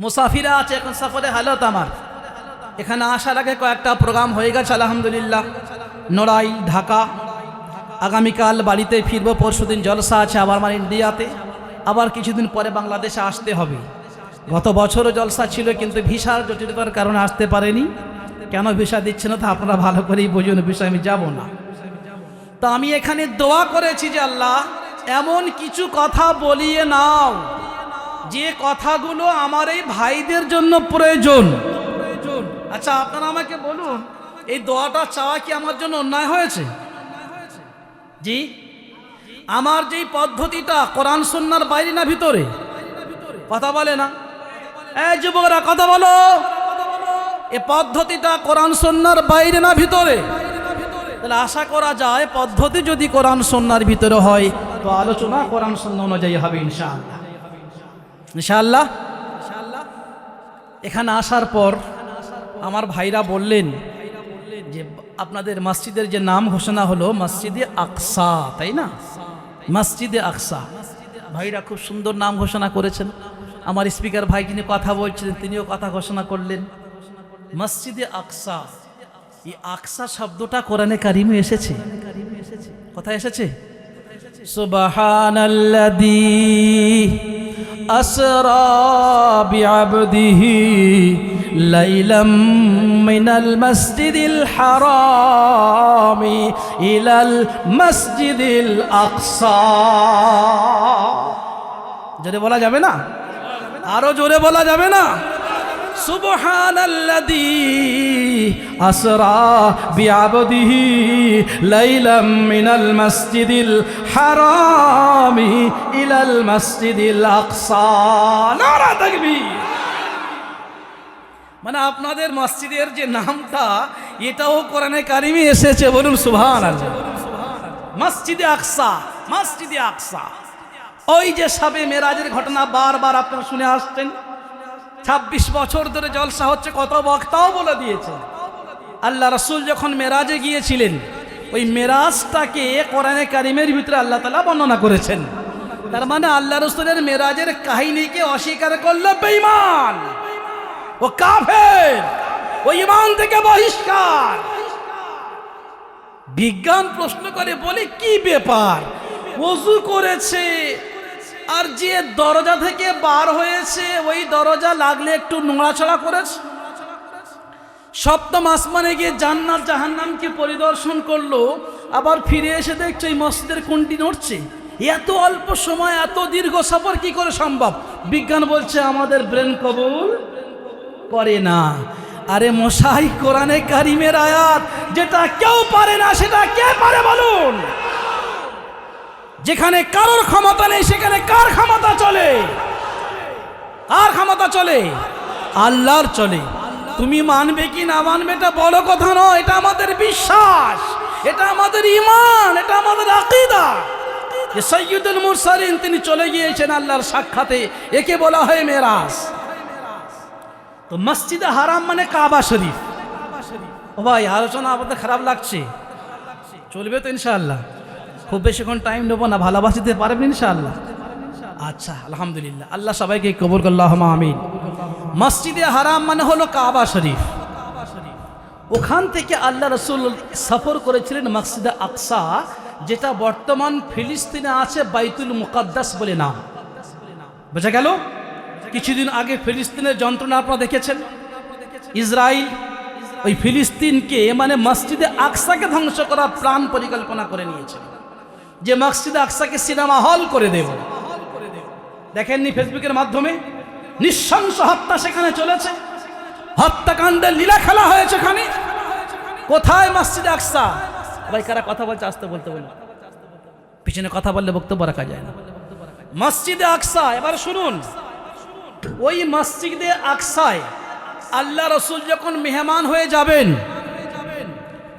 মুসাফিরা আছে এখন সফরে হালত আমার এখানে আসার আগে কয়েকটা প্রোগ্রাম হয়ে গেছে আলহামদুলিল্লাহ। নড়াইল, ঢাকা, আগামীকাল বাড়িতে ফিরবো, পরশুদিন জলসা আছে আবার আমার ইন্ডিয়াতে, আবার কিছুদিন পরে বাংলাদেশে আসতে হবে। গত বছরও জলসা ছিল কিন্তু ভিসার জটিলতার কারণে আসতে পারেনি। কেন ভিসা দিচ্ছে না তা আপনারা ভালো করেই বুঝুন, বিষয় আমি যাব না। তো আমি এখানে দোয়া করেছি যে আল্লাহ এমন কিছু কথা বলিয়ে নাও যে কথাগুলো আমার এই ভাইদের জন্য প্রয়োজন। আচ্ছা আপনারা আমাকে বলুন, এই দোয়াটা চাওয়া কি আমার জন্য অন্যায় হয়েছে? জি, আমার যেই পদ্ধতিটা কোরআন সুন্নাহর বাইরে না ভিতরে? কথা বলে না, এই যুবকরা কথা বলো, এই পদ্ধতিটা কোরআন সুন্নাহর বাইরে না ভিতরে? তাহলে আশা করা যায় পদ্ধতি যদি কোরআন সুন্নাহর ভিতরে হয় তো আলোচনা কোরআন সুন্নাহ অনুযায়ী হবে ইনশাআল্লাহ। ইনশাআল্লাহ এখানে আসার পর আমার ভাইরা বললেন যে আপনাদের মসজিদের যে নাম ঘোষণা হলো মসজিদে আকসা, তাই না? মসজিদে আকসা, ভাইরা খুব সুন্দর নাম ঘোষণা করেছেন। আমার স্পিকার ভাই যিনি কথা বলছিলেন তিনিও কথা ঘোষণা করলেন মসজিদে আকসা। এই আকসা শব্দটা কোরআনে কারিমে এসেছে। কোথায় এসেছে? সুবহানাল্লাযী আসরা বিআবদিহি লাইলাম মিনাল মাসজিদিল হারামি ইলাল মাসজিদিল আকসা। জোরে বলা যাবে না? আরো জোরে বলা যাবে না? সুবহানাল্লাযী আসরা বিআবদিহি লাইলাম মিনাল মাসজিদিল হারামি ইলাল মাসজিদিল আকসা। নারা তাকবীর। মানে আপনাদের মসজিদের যে নামটা এটাও কোরআনে কারিমে এসেছে, বলুন সুবহানাল্লাহ। মসজিদে আকসা, মসজিদে আকসা। ওই যে শবে মেরাজের ঘটনা বারবার আপনারা শুনে আসছেন, 26 বছর ধরে জলসা হচ্ছে, কত বক্তাও বলে দিয়েছে। আল্লাহ রাসূল যখন মেরাজে গিয়েছিলেন ওই মেরাজটাকে কোরআনে কারিমের ভিতরে আল্লাহ তাআলা বর্ণনা করেছেন। তার মানে আল্লাহ রাসূলের মেরাজের কাহিনীকে অস্বীকার করলে বেঈমান, ও কাফের, ও ঈমান থেকে বহিষ্কার। বিজ্ঞান প্রশ্ন করে বলে কি ব্যাপার, ওযু করেছে আর যে দরজা থেকে বার হয়েছে ওই দরজা লাগলে একটু নড়াচড়া করেছে, সপ্তম আসমানে গিয়ে জান্নাত জাহান্নামকে পরিদর্শন করলো, আবার ফিরে এসে দেখছে এই মসজিদের কোনটি নড়ছে। এত অল্প সময় এত দীর্ঘ সফর কি করে সম্ভব? বিজ্ঞান বলছে আমাদের ব্রেন কবুল করে না। আরে মশাই, কোরআনে কারিমের আয়াত যেটা কেউ পারে না সেটা কে পারে বলুন? যেখানে কারোর ক্ষমতা নেই সেখানে কার ক্ষমতা চলে? কার ক্ষমতা চলে? আল্লাহর চলে। তুমি মানবে কি না মানবে এটা বড় কথা নয়, এটা আমাদের বিশ্বাস, এটা আমাদের ঈমান, এটা আমাদের আকীদা। যে সাইয়্যিদুল মুরসালিন তিনি চলে গিয়েছেন আল্লাহর সাক্ষাতে, একে বলা হয় মেরাজ। তো মসজিদে হারাম মানে কাবা শরীফ। ও ভাই, আলোচনা আপনাদের খারাপ লাগছে? চলবে তো ইনশাআল্লাহ? খুব বেশিক্ষণ টাইম নেবো না, ভালোবাসা দিতে পারবেন ইনশাআল্লাহ? আচ্ছা, আলহামদুলিল্লাহ, আল্লাহ সবাইকে কবুল করুন, আল্লাহুম্মা আমিন। মসজিদে হারাম মানে হলো কাবা শরীফ। ওখান থেকে আল্লাহ রাসূল সফর করেছিলেন মসজিদে আকসা, যেটা বর্তমান ফিলিস্তিনে আছে বাইতুল মুকাদ্দাস বলে নাম। বোঝা গেল? কিছুদিন আগে ফিলিস্তিনের যন্ত্রণা আপনারা দেখেছেন। ইসরায়েল ওই ফিলিস্তিনকে মানে মসজিদে আকসাকে ধ্বংস করার প্ল্যান পরিকল্পনা করে নিয়েছে, যে মসজিদে আকসাকে সিনেমা হল করে দেব। দেখেননি ফেসবুকের মাধ্যমে নৃশংস হত্যা সেখানে চলেছে, হত্যাকাণ্ডের লীলা খেলা হয়েছে ওখানে। কোথায় মসজিদে আকসা? ভাই কারা কথা বলছে আস্তে বলতে বলুন, পিছনে কথা বললে বক্তব্য রাখা যায় না। মসজিদে আকসা, এবার শুনুন, ওই মসজিদে আকসায় আল্লাহ রাসূল যখন মেহমান হয়ে যাবেন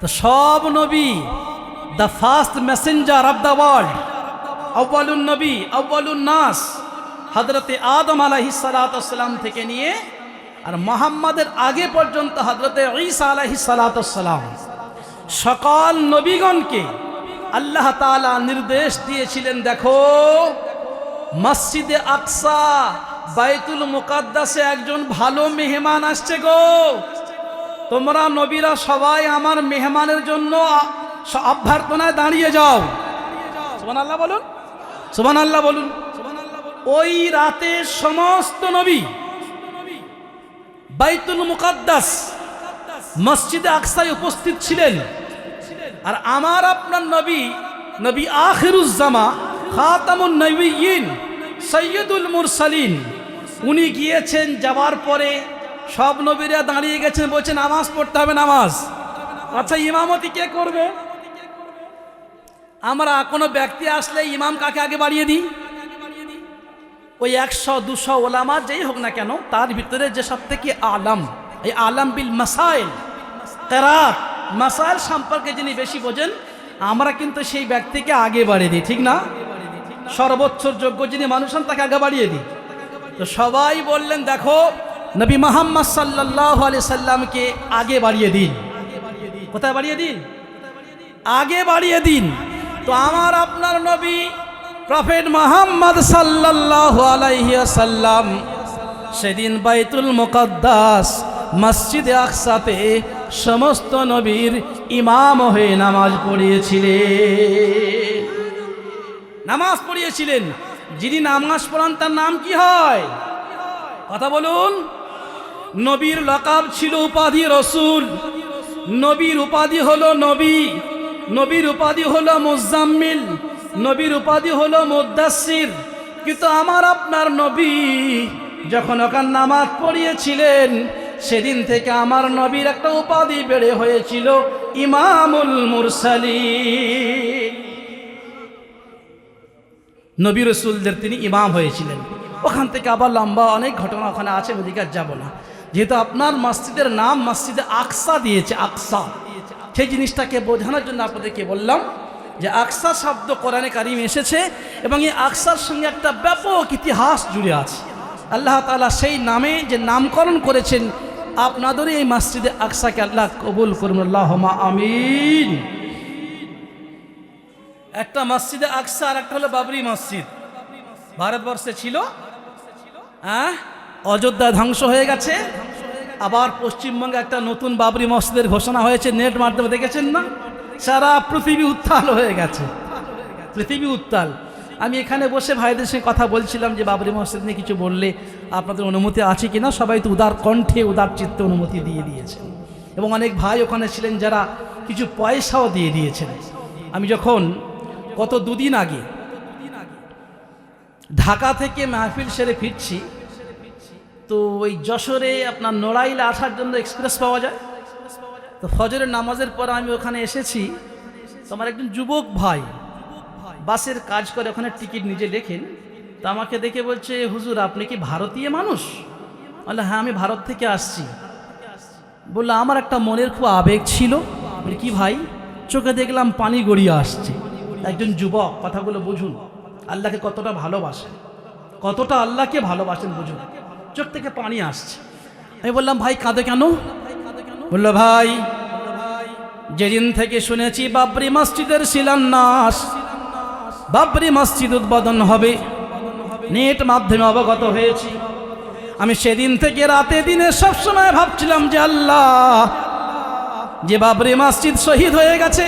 তো সব নবী, the first messenger of the world, আউয়ালুন নবী আউয়ালুন নাস, হযরতে আদম আলাইহিস সালাতু ওয়াস সালাম থেকে নিয়ে আর মুহাম্মাদের আগে পর্যন্ত হযরতে ঈসা আলাইহিস সালাতু ওয়াস সালাম, সকল নবীগণকে আল্লাহ তাআলা নির্দেশ দিয়েছিলেন, দেখো মসজিদে আকসা বাইতুল মুকাদ্দাসে একজন ভালো মেহমান আসছে গো। তোমরা নবীরা সবাই আমার মেহমানের জন্য অভ্যর্থনায় দাঁড়িয়ে যাও। সুবহানাল্লাহ বলুন, সুবহানাল্লাহ বলুন। ওই রাতে সমস্ত নবী বাইতুল মুকাদ্দাস মসজিদে আকসায় উপস্থিত ছিলেন। আর আমার আপনার নবী, নবী আখিরুজ্জামা, খাতামুন নবিয়্যিন, সৈয়দুল মুরসালিন, উনি গিয়েছেন। যাওয়ার পরে সব নবীরা দাঁড়িয়ে গেছেন, বলছেন নামাজ পড়তে হবে, নামাজ। আচ্ছা, ইমামতি কে করবে? আমরা কোনো ব্যক্তি আসলে ইমাম কাকে আগে বাড়িয়ে দিই? ওই 100-200 ওলামা যেই হোক না কেন, তার ভিতরে যে সব থেকে আলাম, এই আলাম বিল মাসাইল, কেরাত মাসাইল সম্পর্কে যিনি বেশি বোঝেন, আমরা কিন্তু সেই ব্যক্তিকে আগে বাড়িয়ে দিই, ঠিক না? সর্বোচ্চ যোগ্য যিনি মানুষ হন তাকে আগে বাড়িয়ে দিই। তো সবাই বললেন দেখো নবী মুহাম্মদ সাল্লাল্লাহু আলাইহি সাল্লামকে আগে বাড়িয়ে দিন। কোথায় বাড়িয়ে দিন? আগে বাড়িয়ে দিন। তো আমার আপনার নবী প্রফেট মুহাম্মদ সাল্লাল্লাহু আলাইহি ওয়াসাল্লাম সেদিন বাইতুল মুকাদ্দাস মসজিদে আকসাতে সমস্ত নবীর ইমাম হয়ে নামাজ পড়িয়েছিলেন। নামাজ পড়িয়েছিলেন। যিনি নামাজ পড়ান তার নাম কি হয়? কথা বলুন। নবীর লকাব ছিল উপাধি রসুল, নবীর উপাধি হলো নবী, নবীর উপাধি হলো মুজাম্মিল, নবীর উপাধি হলো মুদ্দাসসির। কিন্তু আমার আপনার নবী যখন ওখান নামাজ পড়িয়েছিলেন, সেদিন থেকে আমার নবীর একটা উপাধি বেড়ে হয়েছিল ইমামুল মুরসালিন। নবী রসুলদের তিনি ইমাম হয়েছিলেন। ওখান থেকে আবার লম্বা অনেক ঘটনা ওখানে আছে, ওদিকে আর যাব না। যেহেতু আপনার মসজিদের নাম মসজিদে আকসা দিয়েছে, আকসা, সেই জিনিসটাকে বোঝানোর জন্য আপনাদেরকে বললাম যে আকসা শব্দ কোরআনে কারিমে এসেছে এবং এই আকসার সঙ্গে একটা ব্যাপক ইতিহাস জুড়ে আছে। আল্লাহ তাআলা সেই নামে যে নামকরণ করেছেন আপনাদের এই মসজিদে আকসাকে আল্লাহ কবুল করুন, আল্লাহুম্মা আমিন। একটা মসজিদে আকসা আর একটা হলো বাবরি মসজিদ। ভারতবর্ষে ছিল, অযোধ্যা ধ্বংস হয়ে গেছে, আবার পশ্চিমবঙ্গে একটা নতুন বাবরি মসজিদের ঘোষণা হয়েছে। নেট মাধ্যমে দেখেছেন না? সারা পৃথিবী উত্তাল হয়ে গেছে, পৃথিবী উত্তাল। আমি এখানে বসে ভাইদের সঙ্গে কথা বলছিলাম যে বাবরি মসজিদ নিয়ে কিছু বললে আপনাদের অনুমতি আছে কিনা। সবাই তো উদার কণ্ঠে উদার চিত্তে অনুমতি দিয়ে দিয়েছেন এবং অনেক ভাই ওখানে ছিলেন যারা কিছু পয়সাও দিয়ে দিয়েছেন। আমি যখন গত 2 দিন আগে ঢাকা থেকে মাহফিল সেরে ফিরছি, তো ওই যশোরে আপনার নড়াইলে আসার জন্য এক্সপ্রেস পাওয়া যায়, তো ফজরের নামাজের পর আমি ওখানে এসেছি। তো আমার একজন যুবক ভাই বাসের কাজ করে, ওখানে টিকিট নিজে লেখেন। তো আমাকে দেখে বলছে, হুজুর আপনি কি ভারতীয় মানুষ? বললাম হ্যাঁ, আমি ভারত থেকে আসছি। বললো আমার একটা মনের খুব আবেগ ছিল। বলি কি ভাই? চোখে দেখলাম পানি গড়িয়ে আসছে। একজন যুবক, কথাগুলো বুঝুন, আল্লাহকে কতটা ভালোবাসেন, কতটা আল্লাহকে ভালোবাসেন বুঝুন। চোখ থেকে পানি আসছে। আমি বললাম ভাই কাঁদে কেন? বললো ভাই যেদিন থেকে শুনেছি বাবরি মসজিদের শিলান্যাস, বাবরি মসজিদ উদ্বোধন হবে, নেট মাধ্যমে অবগত হয়েছি, আমি সেদিন থেকে রাতে দিনে সবসময় ভাবছিলাম যে আল্লাহ, যে বাবরি মসজিদ শহীদ হয়ে গেছে,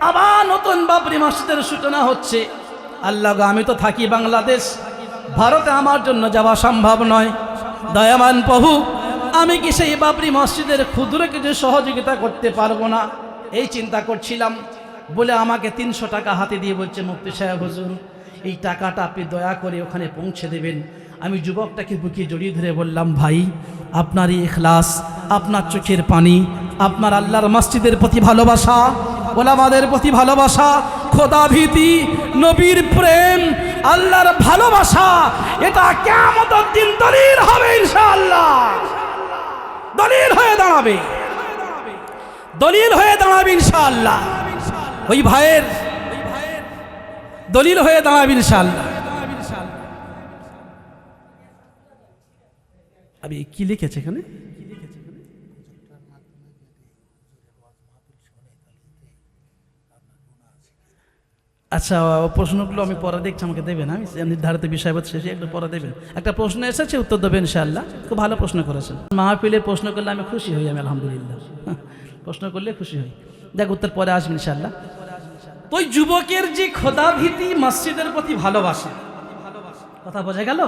আবার নতুন বাবরি মসজিদের সূচনা হচ্ছে। আল্লাহ গো, আমি তো থাকি বাংলাদেশ, ভারতে আমার জন্য যাওয়া সম্ভব নয়। দয়াবান প্রভু, আমি কি সেই বাবরি মসজিদের ক্ষুদ্র কিছু সহযোগিতা করতে পারবো না? এই চিন্তা করছিলাম। বলে আমাকে 300 টাকা হাতে দিয়ে বলছে, মুফতি সাহেব হুজুর এই টাকাটা আপনি দয়া করে ওখানে পৌঁছে দেবেন। আমি যুবকটাকে বুকে জড়িয়ে ধরে বললাম, ভাই আপনার এই ইখলাস, আপনার চোখের পানি, আপনার আল্লাহর মসজিদের প্রতি ভালোবাসা, ওলামাদের প্রতি ভালোবাসা, খোদা ভীতি, নবীর প্রেম, আল্লাহর ভালোবাসা, এটা কিয়ামতের দিন দলিল হবে ইনশাআল্লাহ, দলিল হয়ে দাঁড়াবে, দলিল হয়ে দাঁড়াবে ইনশাআল্লাহ। ওই ভাইয়ের দলিল হয়ে দাঁড়াবে ইনশাআল্লাহ। আমি কি লিখেছে এখানে? আচ্ছা, প্রশ্নগুলো আমি পরে দেখছি, আমাকে দেবেন, আমি নির্ধারিত বিষয়বস্তু শেষে একটু পরে দেবেন। একটা প্রশ্ন এসেছে, উত্তর দেবেন ইনশাআল্লাহ। খুব ভালো প্রশ্ন করেছেন। মাহফিলের প্রশ্ন করলে আমি খুশি হই, আমি আলহামদুলিল্লাহ। প্রশ্ন করলে খুশি হই। দেখ, উত্তর পরে আসবেন ইনশাআল্লাহ। তো ওই যুবকের যে খোদাভীতি, মসজিদের প্রতি ভালোবাসা, কথা বোঝা গেল?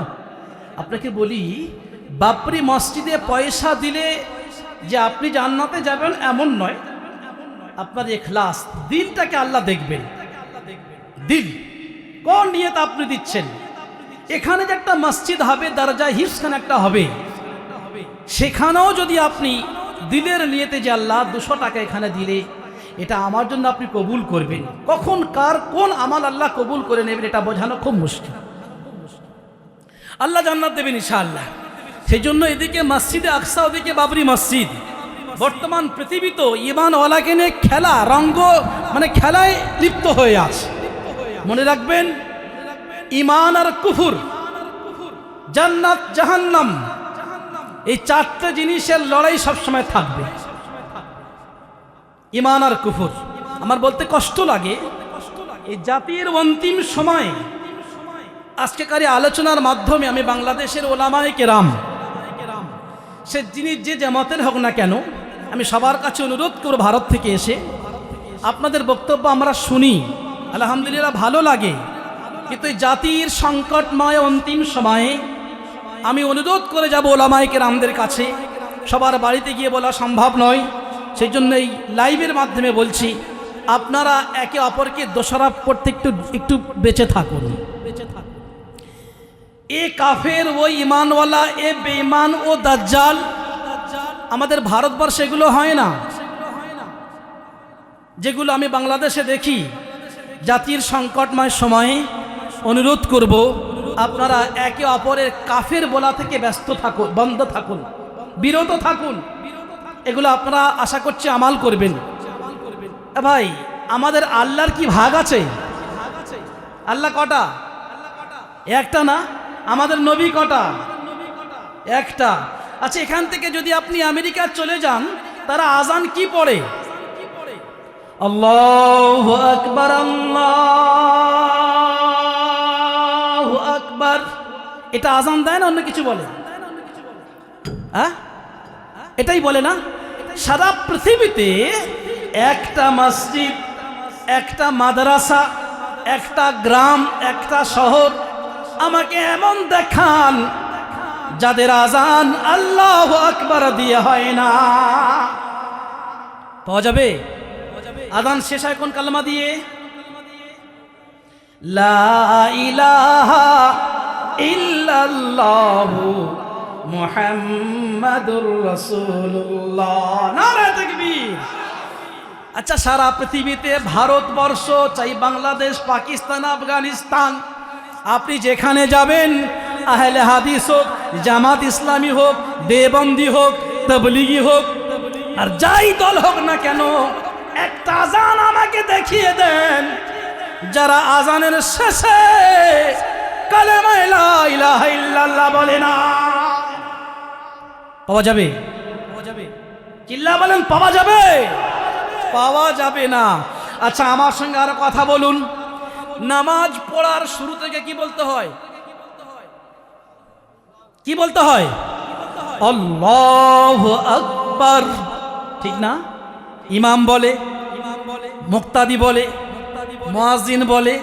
আপনাকে বলি, বাপরি মসজিদে পয়সা দিলে যে আপনি জান্নাতে যাবেন এমন নয়। আপনার ইখলাস, দিলটাকে আল্লাহ দেখবেন। দিল কোন নিয়ত আপনি দিচ্ছেন। এখানে যে একটা মসজিদ হবে, দরজা হিফজখান একটা হবে, সেখানেও যদি আপনি দিলের নিয়তে যে আল্লাহ 200 টাকা এখানে দিলে এটা আমার জন্য আপনি কবুল করবেন, কখন কার কোন আমাল আল্লাহ কবুল করে নেবেন এটা বোঝানো খুব মুশকিল। আল্লাহ জান্নাত দেবেন ইনশাআল্লাহ। সেই জন্য এদিকে মসজিদে আকসা, ওদিকে বাবরি মসজিদ। বর্তমান পৃথিবী তো ঈমানওয়ালাকে নিয়ে খেলা, রঙ্গ মানে খেলায় লিপ্ত হয়ে আছে। মনে রাখবেন, ঈমান আর কুফর, জান্নাত জাহান্নাম, এই 4টে জিনিসের লড়াই সবসময় থাকবে। ঈমান আর কুফর। আমার বলতে কষ্ট লাগে, এই জাতির অন্তিম সময়ে আজকেকার আলোচনার মাধ্যমে আমি বাংলাদেশের ওলামায়ে কেরাম, সে যিনি যে জামাতের হোক না কেন, আমি সবার কাছে অনুরোধ করব, ভারত থেকে এসে আপনাদের বক্তব্য আমরা শুনি, আলহামদুলিল্লাহ ভালো লাগে। কিন্তু এই জাতির সংকটময় অন্তিম সময়ে আমি অনুরোধ করে যাব ওলামায়ে কেরামদের কাছে, সবার বাড়িতে গিয়ে বলা সম্ভব নয়। সেই জন্য এই লাইভের মাধ্যমে বলছি, আপনারা একে অপরকে দোষারোপ করতে একটু বেঁচে থাকুন। এ কাফের, ও ঈমানওয়ালা, এ বেঈমান, ও দাজ্জাল, আমাদের ভারতবর্ষে এগুলো হয় না। যেগুলো আমি বাংলাদেশে দেখি, জাতির সংকটময় সময়ে অনুরোধ করব, আপনারা একে অপরের কাফের বলা থেকে ব্যস্ত থাকুন, বন্ধ থাকুন, বিরত থাকুন। এগুলো আপনারা আশা করছি আমাল করবেন। ভাই, আমাদের আল্লাহর কি ভাগ আছে? আল্লাহ কটা? একটা না। আমাদের নবী কটা? একটা। আচ্ছা, এখান থেকে যদি আপনি আমেরিকা চলে যান, তারা আজান কি পড়ে? আল্লাহু আকবার, আল্লাহু আকবার। এটা আজান দেয় না অন্য কিছু বলে? হ্যাঁ, এটাই বলে না? সারা পৃথিবীতে একটা মসজিদ, একটা মাদ্রাসা, একটা গ্রাম, একটা শহর আমাকে এমন দেখান যাদের আজান আল্লাহু আকবার দিয়ে হয় না। পাওয়া যাবে? আজান শেষ হয় কোন কালেমা দিয়ে? লা ইলাহা ইল্লাল্লাহু মুহাম্মাদুর রাসূলুল্লাহ। নারে তাকবীর। আচ্ছা, সারা পৃথিবীতে, ভারতবর্ষ চাই বাংলাদেশ, পাকিস্তান, আফগানিস্তান, আপনি যেখানে যাবেন, আহলে হাদিস হোক, জামাত ইসলামী হোক, দেওবন্দি হোক, তাবলীগী হোক, আর যাই দল হোক না কেন, একটা আজান আমাকে দেখিয়ে দেন যারা আজানের শেষে কালেমা লা ইলাহা ইল্লাল্লাহ বলে না। পাওয়া যাবে? চিল্লা বলেন, পাওয়া যাবে? পাওয়া যাবে না। আচ্ছা, আমার সঙ্গে আরো কথা বলুন। নামাজ পড়ার শুরু থেকে কি বলতে হয়? কি বলতে হয়? আল্লাহু আকবার, ঠিক না? ইমাম বলে, মুক্তাদি বলে, মুয়াজ্জিন বলে,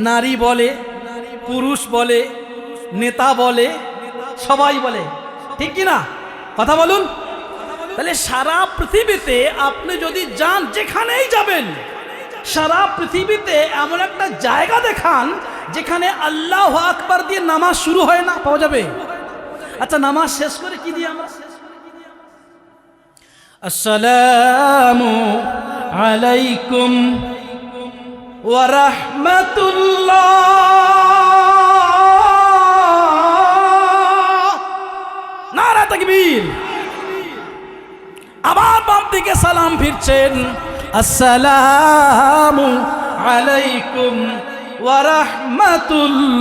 নারী বলে, পুরুষ বলে, নেতা বলে, সবাই বলে, ঠিক কি না? কথা বলুন। তাহলে সারা পৃথিবীতে আপনি যদি যান, যেখানেই যাবেন, সারা পৃথিবীতে এমন একটা জায়গা দেখান যেখানে আল্লাহু আকবার দিয়ে নামাজ শুরু হয় না। পাওয়া যাবে? আচ্ছা, নামাজ শেষ করে কি দিয়ে আমরা? আসসালামু আলাইকুম ওয়া রাহমাতুল্লাহ। নারে তাকবীর। আবার বাম দিকে সালাম ফিরছেন, আসসালামু আলাইকুম ওয়া রাহমাতুল্লাহ।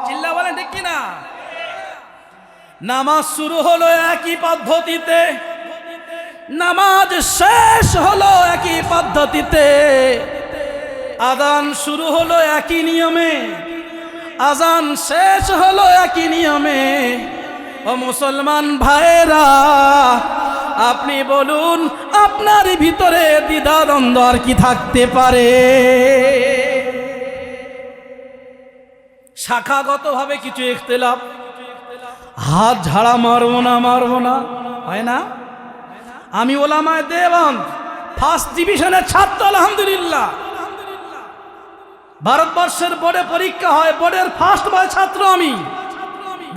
চিল্লা বলেন, ঠিক কিনা? নামাজ শুরু হলো একই পদ্ধতিতে, নামাজ শেষ হলো একই পদ্ধতিতে, আযান শুরু হলো একই নিয়মে, আযান শেষ হলো একই নিয়মে। ও মুসলমান ভাইরা, আপনি বলুন আপনার ভিতরে দ্বিধাদ্বন্দ্ব আর কি থাকতে পারে? শাখাগতভাবে কিছু ইখতিলাফ, হাত ঝাড়া মারবো না হয় না? আমি ওলামায়ে দেওবন্দ ফার্স্ট ডিভিশনের ছাত্র, আলহামদুলিল্লাহ। ভারতবর্ষের বোর্ডে পরীক্ষা হয়, বোর্ডের ফার্স্ট ছাত্র আমি।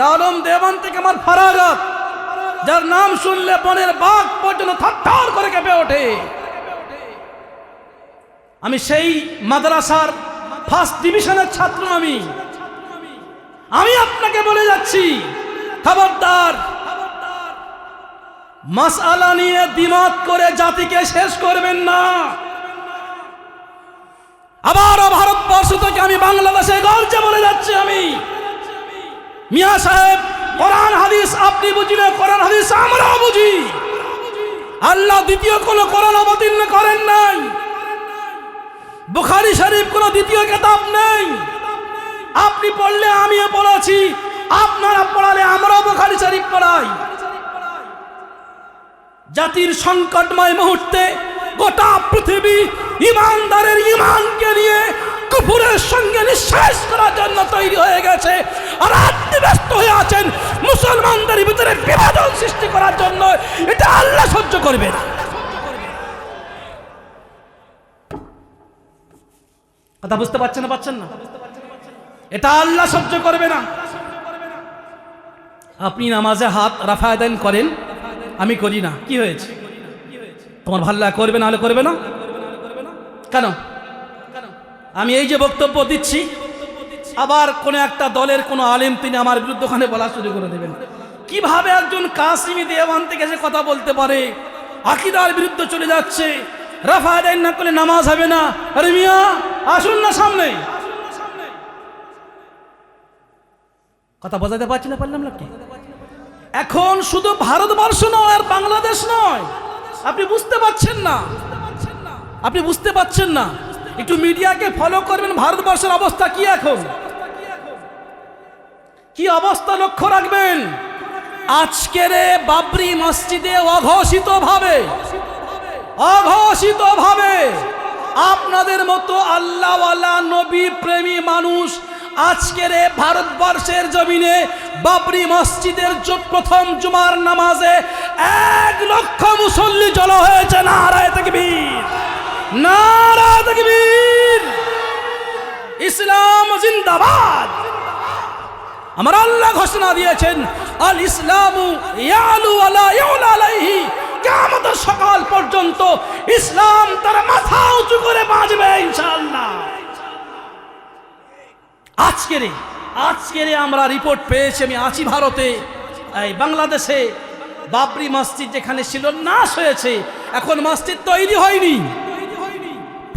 দারুল দেওবন্দ থেকে আমার ফারাগাত, যার নাম শুনলে বনের বাঘ পর্যন্ত থরথর করে কেঁপে ওঠে। আমি সেই মাদ্রাসার ফার্স্ট ডিভিশনের ছাত্র। আমি আপনাকে বলে যাচ্ছি, খবরদার, মাসআলা নিয়ে দ্বিমত করে জাতিকে শেষ করবেন না। আবারও ভারতবর্ষ থেকে আমি বাংলাদেশে গর্জে বলে যাচ্ছি, আমি মিয়া সাহেব, কোরআন হাদিস আপনি বুঝলে, কোরআন হাদিস আমরাও বুঝি। আল্লাহ দ্বিতীয় কোন কোরআন অবতীর্ণ করেন নাই। বুখারী শরীফ কোন দ্বিতীয় কিতাব নেই। আপনি পড়লে আমিও পড়াচ্ছি, আপনারা পড়ালে আমরাও বুখারী শরীফ পড়াই। জাতির সংকটময় মুহূর্তে গোটা পৃথিবী ইমানদারের ইমানকে নিয়ে কুফরের সঙ্গে নিঃশ্বাস করার জন্য তৈরি হয়ে গেছে, আর আপনি ব্যস্ত হয়ে আছেন মুসলমানদের ভিতরে বিভাজন সৃষ্টি করার জন্য। এটা আল্লাহ সহ্য করবে না। কথা বুঝতে পারছেন না? এটা আল্লাহ সহ্য করবে না। আপনি নামাজে হাত রাফা দেন করেন, আমি করি না, কি হয়েছে? তোমার ভালো লাগে করবে, না হলে করবে না কেন? আমি এই যে বক্তব্য দিচ্ছি, আবার কোন একটা দলের কোন আলেম তিনি আমার বিরুদ্ধে ওখানে বলা শুরু করে দেবেন। কিভাবে একজন কাসিমি দেওবন্দ থেকে সে কথা বলতে পারে? আকীদার বিরুদ্ধে চলে যাচ্ছে, রাফা দেন না করলে নামাজ হবে না। আরে মিয়া, আসুন না সামনে। কথা বোঝাতে পারছি না? পারলাম নাকি? এখন শুধু ভারতবর্ষ নয় আর বাংলাদেশ নয়, আপনি বুঝতে পারছেন না, আপনি বুঝতে পারছেন না। একটু মিডিয়াকে ফলো করবেন, ভারতবর্ষের অবস্থা কি এখন, কি অবস্থা লক্ষ্য রাখবেন। আজকের বাবরি মসজিদে অঘোষিতভাবে আপনাদের মতো আল্লাহওয়ালা নবী প্রেমী মানুষ আজকের ভারতবর্ষের জমিনে বাবরি মসজিদের প্রথম জুমার নামাজে 1 লক্ষ মুসল্লি জড়ো হয়েছে। নারায়ে তাকবীর, নারায়ে তাকবীর, ইসলাম জিন্দাবাদ। আমার আল্লাহ ঘোষণা দিয়েছেন, আল ইসলামু ইয়ালু ওয়ালা ইউলা আলাইহি, কিয়ামতের সকাল পর্যন্ত ইসলাম তার মাথা উঁচু করে বাঁচবে ইনশাআল্লাহ। আজকের আমরা রিপোর্ট পেয়েছি, আমি আছি ভারতে, এই বাংলাদেশে বাবরি মসজিদ যেখানে ছিল নাশ হয়েছে, এখন মসজিদ তৈরি হয়নি।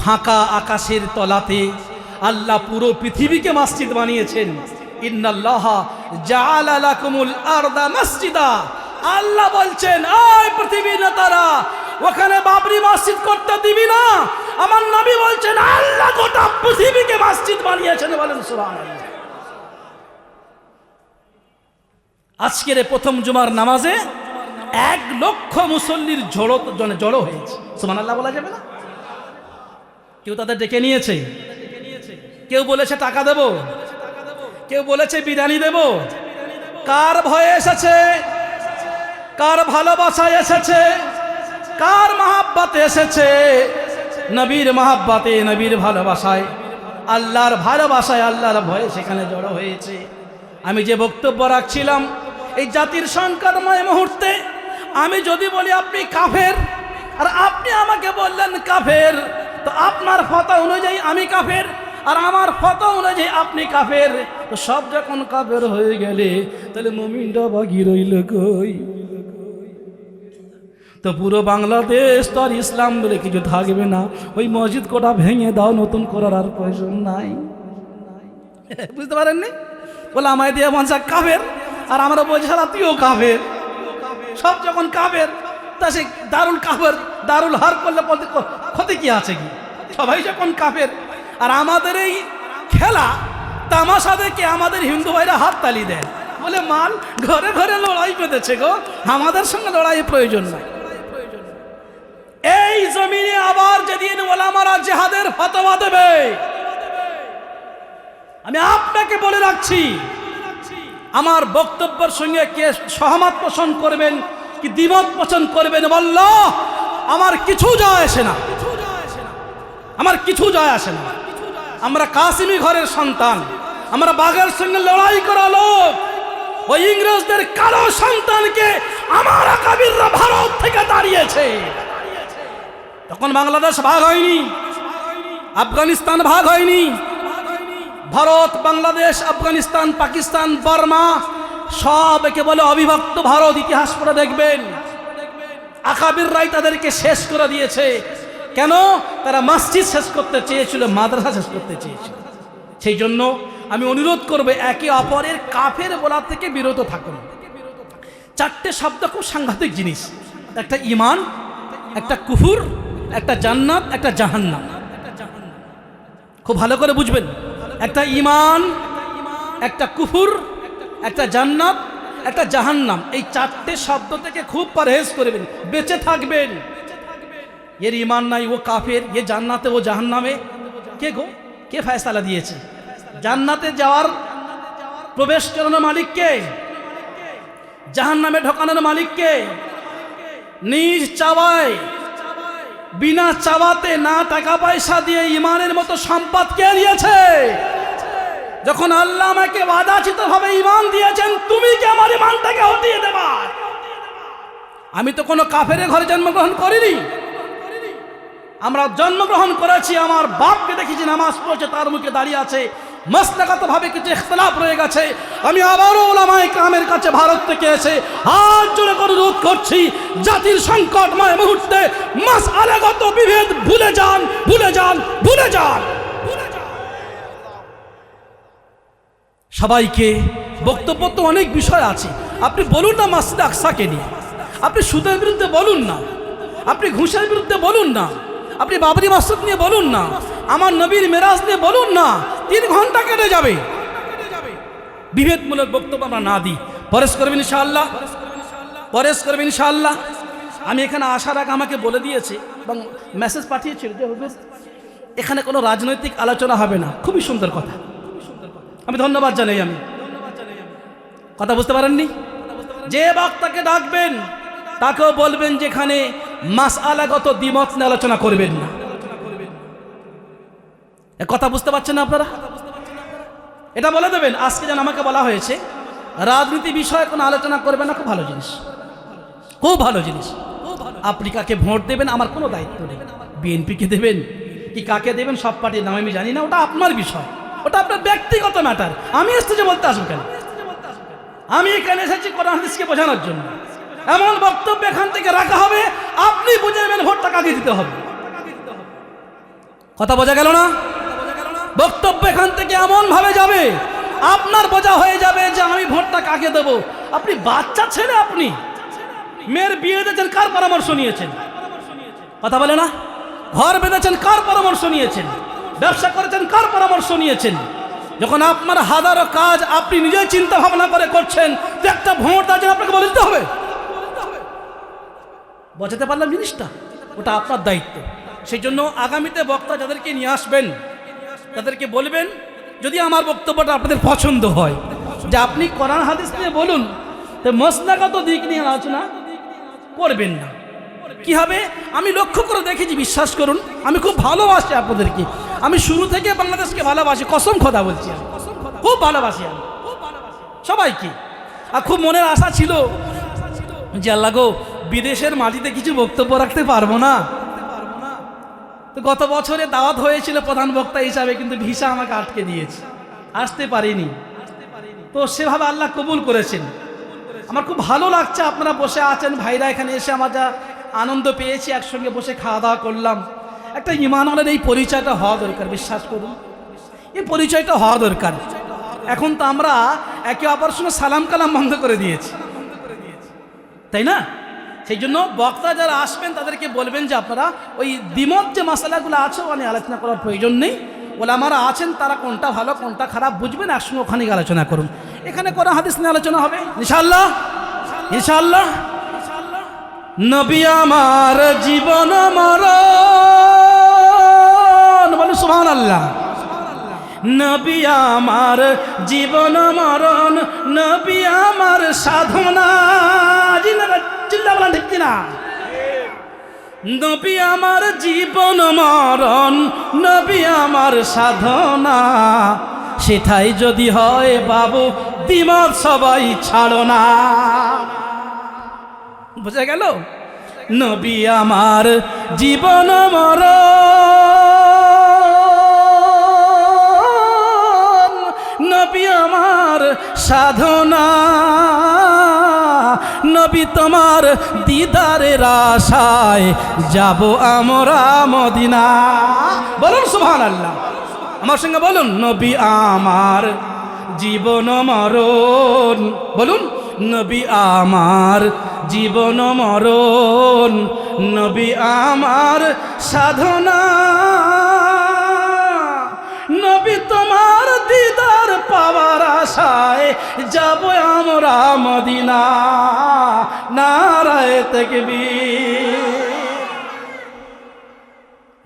ফাঁকা আকাশের তলাতে আল্লাহ পুরো পৃথিবীকে মসজিদ বানিয়েছেন। ইন্নাল্লাহা জাআলা লাকুমুল আরদা মসজিদা, আল্লাহ বলছেন, ওই পৃথিবীর নেতারা ওখানে বাবরি মসজিদ করতে দিবি না। আমার নবী বলছেন, আল্লাহ গোটা পৃথিবীকে মসজিদ বানিয়েছেন, বলেন সুবহানাল্লাহ। আজকের প্রথম জুমার নামাজে 1 লক্ষ মুসল্লির জড়ো হয়েছে। সুবহানাল্লাহ বলা যাবে না? কেউ তাদের ডেকে নিয়েছে, কেউ বলেছে টাকা দেব, কেউ বলেছে বিরিয়ানি দেব। কার ভয়ে এসেছে? কার ভালোবাসায় এসেছে? কার মহাব্বতে এসেছে? নবীর মহাব্বতে, নবীর ভালোবাসায়, আল্লাহর ভালোবাসায়, আল্লাহর ভয়ে সেখানে জড়ো হয়েছে। আমি যে বক্তব্য রাখছিলাম, এই জাতির সংকটময় মুহূর্তে আমি যদি বলি আপনি কাফের, আর আপনি আমাকে বললেন কাফের, তো আপনার ফতোয়া অনুযায়ী আমি কাফের, আর আমার ফতোয়া অনুযায়ী আপনি কাফের। তো সব যখন কাফের হয়ে গেলে তাহলে মুমিনরা বাকি রইল কই? তো পুরো বাংলাদেশ তো আর ইসলাম বলে কিছু থাকবে না। ওই মসজিদ কোটা ভেঙে দাও, নতুন করার আর প্রয়োজন নাই। বুঝতে পারেননি? বলে আমায় দিয়ে মনসা কাফের, আর আমরা বলছি সারা তুইও কাফের। সব যখন কাফের, তা সে দারুল কাফের দারুল হার করলে ক্ষতি কি আছে কি? সবাই যখন কাফের, আর আমাদের এই খেলা তামাশা দেখে আমাদের হিন্দু ভাইরা হাত তালি দেন, বলে মাল ঘরে ঘরে লড়াই পেতেছে গো, আমাদের সঙ্গে লড়াইয়ের প্রয়োজন নাই। এই জমিনে আবার যেদিন ওলামারা জিহাদের ফতোয়া দেবে, আমি আপনাকে বলে রাখছি, আমার বক্তব্যের সঙ্গে কে সহমত পোষণ করবেন কি দ্বিমত পোষণ করবেন, বললো আমার কিছু যায় আসে না, আমার কিছু যায় আসে না। আমরা কাসিমি ঘরের সন্তান, আমরা বাঘের সঙ্গে লড়াই করা লোক। ওই ইংরেজদের কালো সন্তানকে আমার আকাবিররা ভারত থেকে দাঁড়িয়েছে। তখন বাংলাদেশ ভাগ হয়নি, আফগানিস্তান ভাগ হয়নি, ভারত, বাংলাদেশ, আফগানিস্তান, পাকিস্তান, বার্মা সব একে বলে অবিভক্ত ভারত। ইতিহাস পড়ে দেখবেন, আকাবিররাই তাদেরকে শেষ করে দিয়েছে। কেন? তারা মসজিদ শেষ করতে চেয়েছিল, মাদ্রাসা শেষ করতে চেয়েছিল। সেই জন্য আমি অনুরোধ করব, একে অপরের কাফের বলা থেকে বিরত থাকুন। চারটে শব্দ খুব সাংঘাতিক জিনিস, একটা ঈমান, একটা কুফর, একটা জান্নাত, একটা জাহান্নাম। খুব ভালো করে বুঝবেন, একটা ঈমান, একটা কুফর, একটা জান্নাত, একটা জাহান্নাম। এই চারটে শব্দ থেকে খুব পরহেজ করবেন, বেঁচে থাকবেন। এর ঈমান নাই, ও কাফের, এ জান্নাতে, ও জাহান্নামে। কে গো? কে ফয়সালা দিয়েছে? জান্নাতে যাওয়ার প্রবেশ করানোর মালিক কে? জাহান্নামে ঢোকানোর মালিক কে? নিজ চাওয়ায়, বিনা চাওয়াতে, না টাকা পয়সা দিয়ে ঈমানের মতো সম্পদ কে দিয়েছে? যখন আল্লাহ আমাকে ওয়াদাচিত ভাবে ঈমান দিয়েছেন, তুমি কি আমার ঈমানটাকে হটিয়ে দেবা? আমি তো কোনো কাফের ঘরে জন্মগ্রহণ করিনি। আমরা জন্মগ্রহণ করেছি, আমার বাপকে দেখেছি নামাজ পড়ছে, তার মুখে দাঁড়িয়ে আছে। মাসলাগত ভাবে কিছু ইখতিলাফ রয়ে গেছে। আমি আবারও উলামায়ে কেরামের কাছে ভারত থেকে এসে হাত জোড়ে করে অনুরোধ করছি, জাতির সংকটময় মুহূর্তে মাসআলাগত বিভেদ ভুলে যান, ভুলে যান, ভুলে যান। সবাইকে বক্তব্য তো অনেক বিষয় আছে, আপনি বলুন না মসজিদ আকসাকে নিয়ে, আপনি সুদের বিরুদ্ধে বলুন না, আপনি ঘুষের বিরুদ্ধে বলুন না, আপনি বাবরি মসজিদ নিয়ে বলুন না, আমার নবীর মেরাজ নিয়ে বলুন না, 3 ঘন্টা কেটে যাবে। বিভেদমূলক বক্তব্য আমরা না দিই। পরেশ করবেন ইনশাআল্লাহ, পরেশ করবেন ইনশাআল্লাহ। আমি এখানে আসার আগে আমাকে বলে দিয়েছে এবং মেসেজ পাঠিয়েছিল যে হুজুর এখানে কোনো রাজনৈতিক আলোচনা হবে না। খুবই সুন্দর কথা, আমি ধন্যবাদ জানাই। আমি কথা বুঝতে পারেননি? যে বক্তাকে ডাকবেন তাকেও বলবেন যেখানে মাসআলাগত দ্বিমত নিয়ে আলোচনা করবেন না। কথা বুঝতে পারছেন না আপনারা? এটা বলে দেবেন। আজকে যেন আমাকে বলা হয়েছে রাজনীতি বিষয়ে কোনো আলোচনা করবেন না। খুব ভালো জিনিস, খুব ভালো জিনিস। আপনি কাকে ভোট দেবেন আমার কোনো দায়িত্ব নেই। বিএনপিকে দেবেন কি কাকে দেবেন, সব পার্টির নাম আমি জানি না, ওটা আপনার বিষয়, ওটা আপনার ব্যক্তিগত ম্যাটার। আমি স্টেজে বলতে আসবো কেন? আমি এখানে এসেছি কোরআন হাদিসকে বোঝানোর জন্য। এমন বক্তব্য এখান থেকে রাখা হবে, আপনি বুঝে নেবেন ভোটটা কাকে দিতে হবে। কথা বোঝা গেল না? বক্তব্য এখান থেকে এমন ভাবে যাবে, আপনার বোঝা হয়ে যাবে যে আমি ভোটটা কাকে দেব। আপনি বাচ্চা ছেলে, আপনি মেয়ের বিয়ে দিয়েছেন, কার পরামর্শ নিয়েছেন? কথা বলে না? ঘর বেঁধেছেন, কার পরামর্শ নিয়েছেন? ব্যবসা করেছেন, কার পরামর্শ নিয়েছেন? যখন আপনার হাজারো কাজ আপনি নিজেই চিন্তা ভাবনা করে করছেন, যে একটা ভোট দেওয়ার আপনাকে বলে দিতে হবে। বোঝাতে পারলাম জিনিসটা? ওটা আপনার দায়িত্ব। সেই জন্য আগামীতে বক্তা যাদেরকে নিয়ে আসবেন তাদেরকে বলবেন, যদি আমার বক্তব্যটা আপনাদের পছন্দ হয়, যে আপনি কোরআন হাদিস নিয়ে বলুন, তো মসলাগত দিক নিয়ে আলোচনা করবেন না। কি হবে? আমি লক্ষ্য করে দেখেছি, বিশ্বাস করুন, আমি খুব ভালোবাসি আপনাদেরকে। আমি শুরু থেকে বাংলাদেশকে ভালোবাসি, কসম খোদা বলছি, আমি খুব ভালোবাসি আমি সবাইকে। আর খুব মনের আশা ছিল যে আল্লাহ গো, বিদেশের মাটিতে কিছু বক্তব্য রাখতে পারবো না। তো গত বছরে দাওয়াত হয়েছিল প্রধান বক্তা হিসাবে, কিন্তু ভিসা আমাকে আটকে দিয়েছে, আসতে পারিনি। তো সেভাবে আল্লাহ কবুল করেছেন। আমার খুব ভালো লাগছে, আপনারা বসে আছেন, ভাইরা এখানে এসে আমার যা আনন্দ পেয়েছি, একসঙ্গে বসে খাওয়া দাওয়া করলাম। একটা ঈমানওয়ালার এই পরিচয়টা হওয়া দরকার, বিশ্বাস করুন, এই পরিচয়টা হওয়া দরকার। এখন তো আমরা একে অপরের সঙ্গে সালাম কালাম বন্ধ করে দিয়েছি, তাই না? সেই জন্য বক্তা যারা আসবেন তাদেরকে বলবেন যে আপনারা ওই দ্বিমত যে মশালাগুলো আছে ওখানে আলোচনা করার প্রয়োজন নেই। ওলামারা আছেন, তারা কোনটা ভালো কোনটা খারাপ বুঝবেন, একসঙ্গে ওখানে আলোচনা করুন। এখানে কোরআন হাদিস নিয়ে আলোচনা হবে ইনশাআল্লাহ, ইনশাআল্লাহ। নবী আমার জীবন মরণ, বলুন সুবহানাল্লাহ। নবী আমার জীবন মরণ, নবী আমার সাধনা, চিন্তা বলেন ঠিক কিনা? নবী আমার জীবন মরণ, নবী আমার সাধনা, সেটাই যদি হয় বাবু দ্বিমত সবাই ছাড়ো না। বোঝা গেল? নবী আমার জীবন মরণ, নবী আমার সাধনা, নবী তোমার দিদারের আশায় যাব আমরা মদিনা। বলুন সুবহানাল্লাহ, আমার সঙ্গে বলুন। নবী আমার জীবন মরণ, বলুন। নবী আমার জীবন মরণ, নবী আমার সাধনা, নবী তোমার দিদার পাওয়ার আশায় যাব আমরা মদিনা। নারায়ে তাকবীর।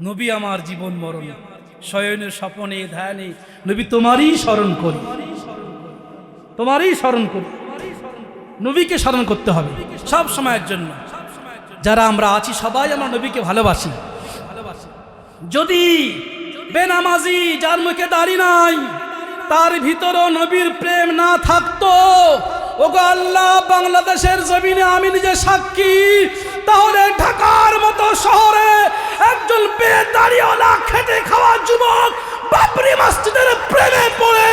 নবী আমার জীবন মরণ, শয়নে স্বপনে ধ্যানে নবী তোমারই স্মরণ করি, তোমারই স্মরণ করি। নবীকে স্মরণ করতে হবে সব সময়ের জন্য। যারা আমরা আছি সবাই আমরা নবীকে ভালোবাসি। যদি বেনামাজি যার মুখে দাড়ি নাই তার ভিতরও নবীর প্রেম না থাকতো, ওগো আল্লাহ বাংলাদেশের জমিনে আমি নিজে সাক্ষী, তাহলে ঢাকার মতো শহরে একজন বেদাড়িওয়ালা খেটে খাওয়া যুবক বাবরি মসজিদের প্রেমে পড়ে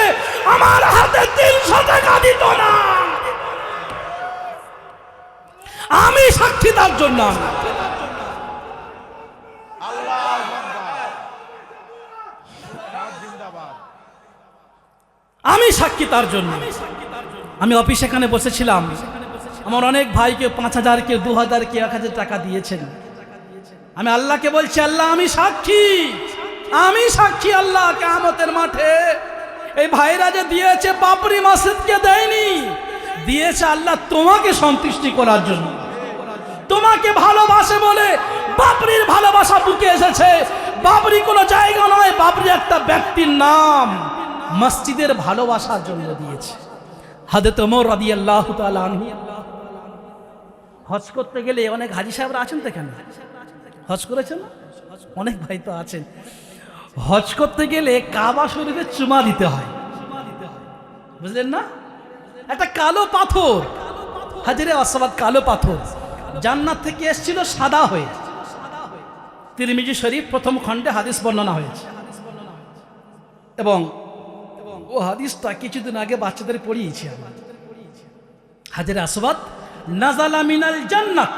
আমার হাতে 300 টাকা দিত না। আমি সাক্ষী তার জন্য। আমি সাক্ষী তার জন্য। আমি অফিসে এখানে বসেছিলাম, আমার অনেক ভাইকে 5000 কে 2000 কে 1000 টাকা দিয়েছেন। আমি আল্লাহকে বলছি, আল্লাহ আমি সাক্ষী, আমি সাক্ষী আল্লাহ, কিয়ামতের মাঠে এই ভাইরা যে দিয়েছে বাবরি মসজিদকে দেয়নি, দিয়েছে আল্লাহ তোমাকে সন্তুষ্টি করার জন্য। তোমাকে ভালোবাসে বলে বাবরির ভালোবাসা বুকে এসেছে। বাবরি কোনো জায়গা নয়, বাবরি একটা ব্যক্তির নাম, মসজিদের ভালোবাসার জন্য দিয়েছে। হযরত ওমর রাদিয়াল্লাহু তাআলা আনহু হজ করতে গেলে, অনেক হাজী সাহেবরা আছেন তো এখানে, হজ করেছেন না? অনেক ভাই তো আছেন। হজ করতে গেলে কাবা শরীফে চুমা দিতে হয়, বুঝলেন না? একটা কালো পাথর, হাজরে আসওয়াদ কালো পাথর, জান্নাত থেকে এসেছিল সাদা হয়ে। তিরমিজি শরীফ প্রথম খণ্ডে হাদিস বর্ণনা হয়েছে, এবং ও হাদিসটা কিছুদিন আগে বাচ্চাদের পড়িয়েছি আমি। হাজরে আসওয়াদ নাজালা মিনাল জান্নাত,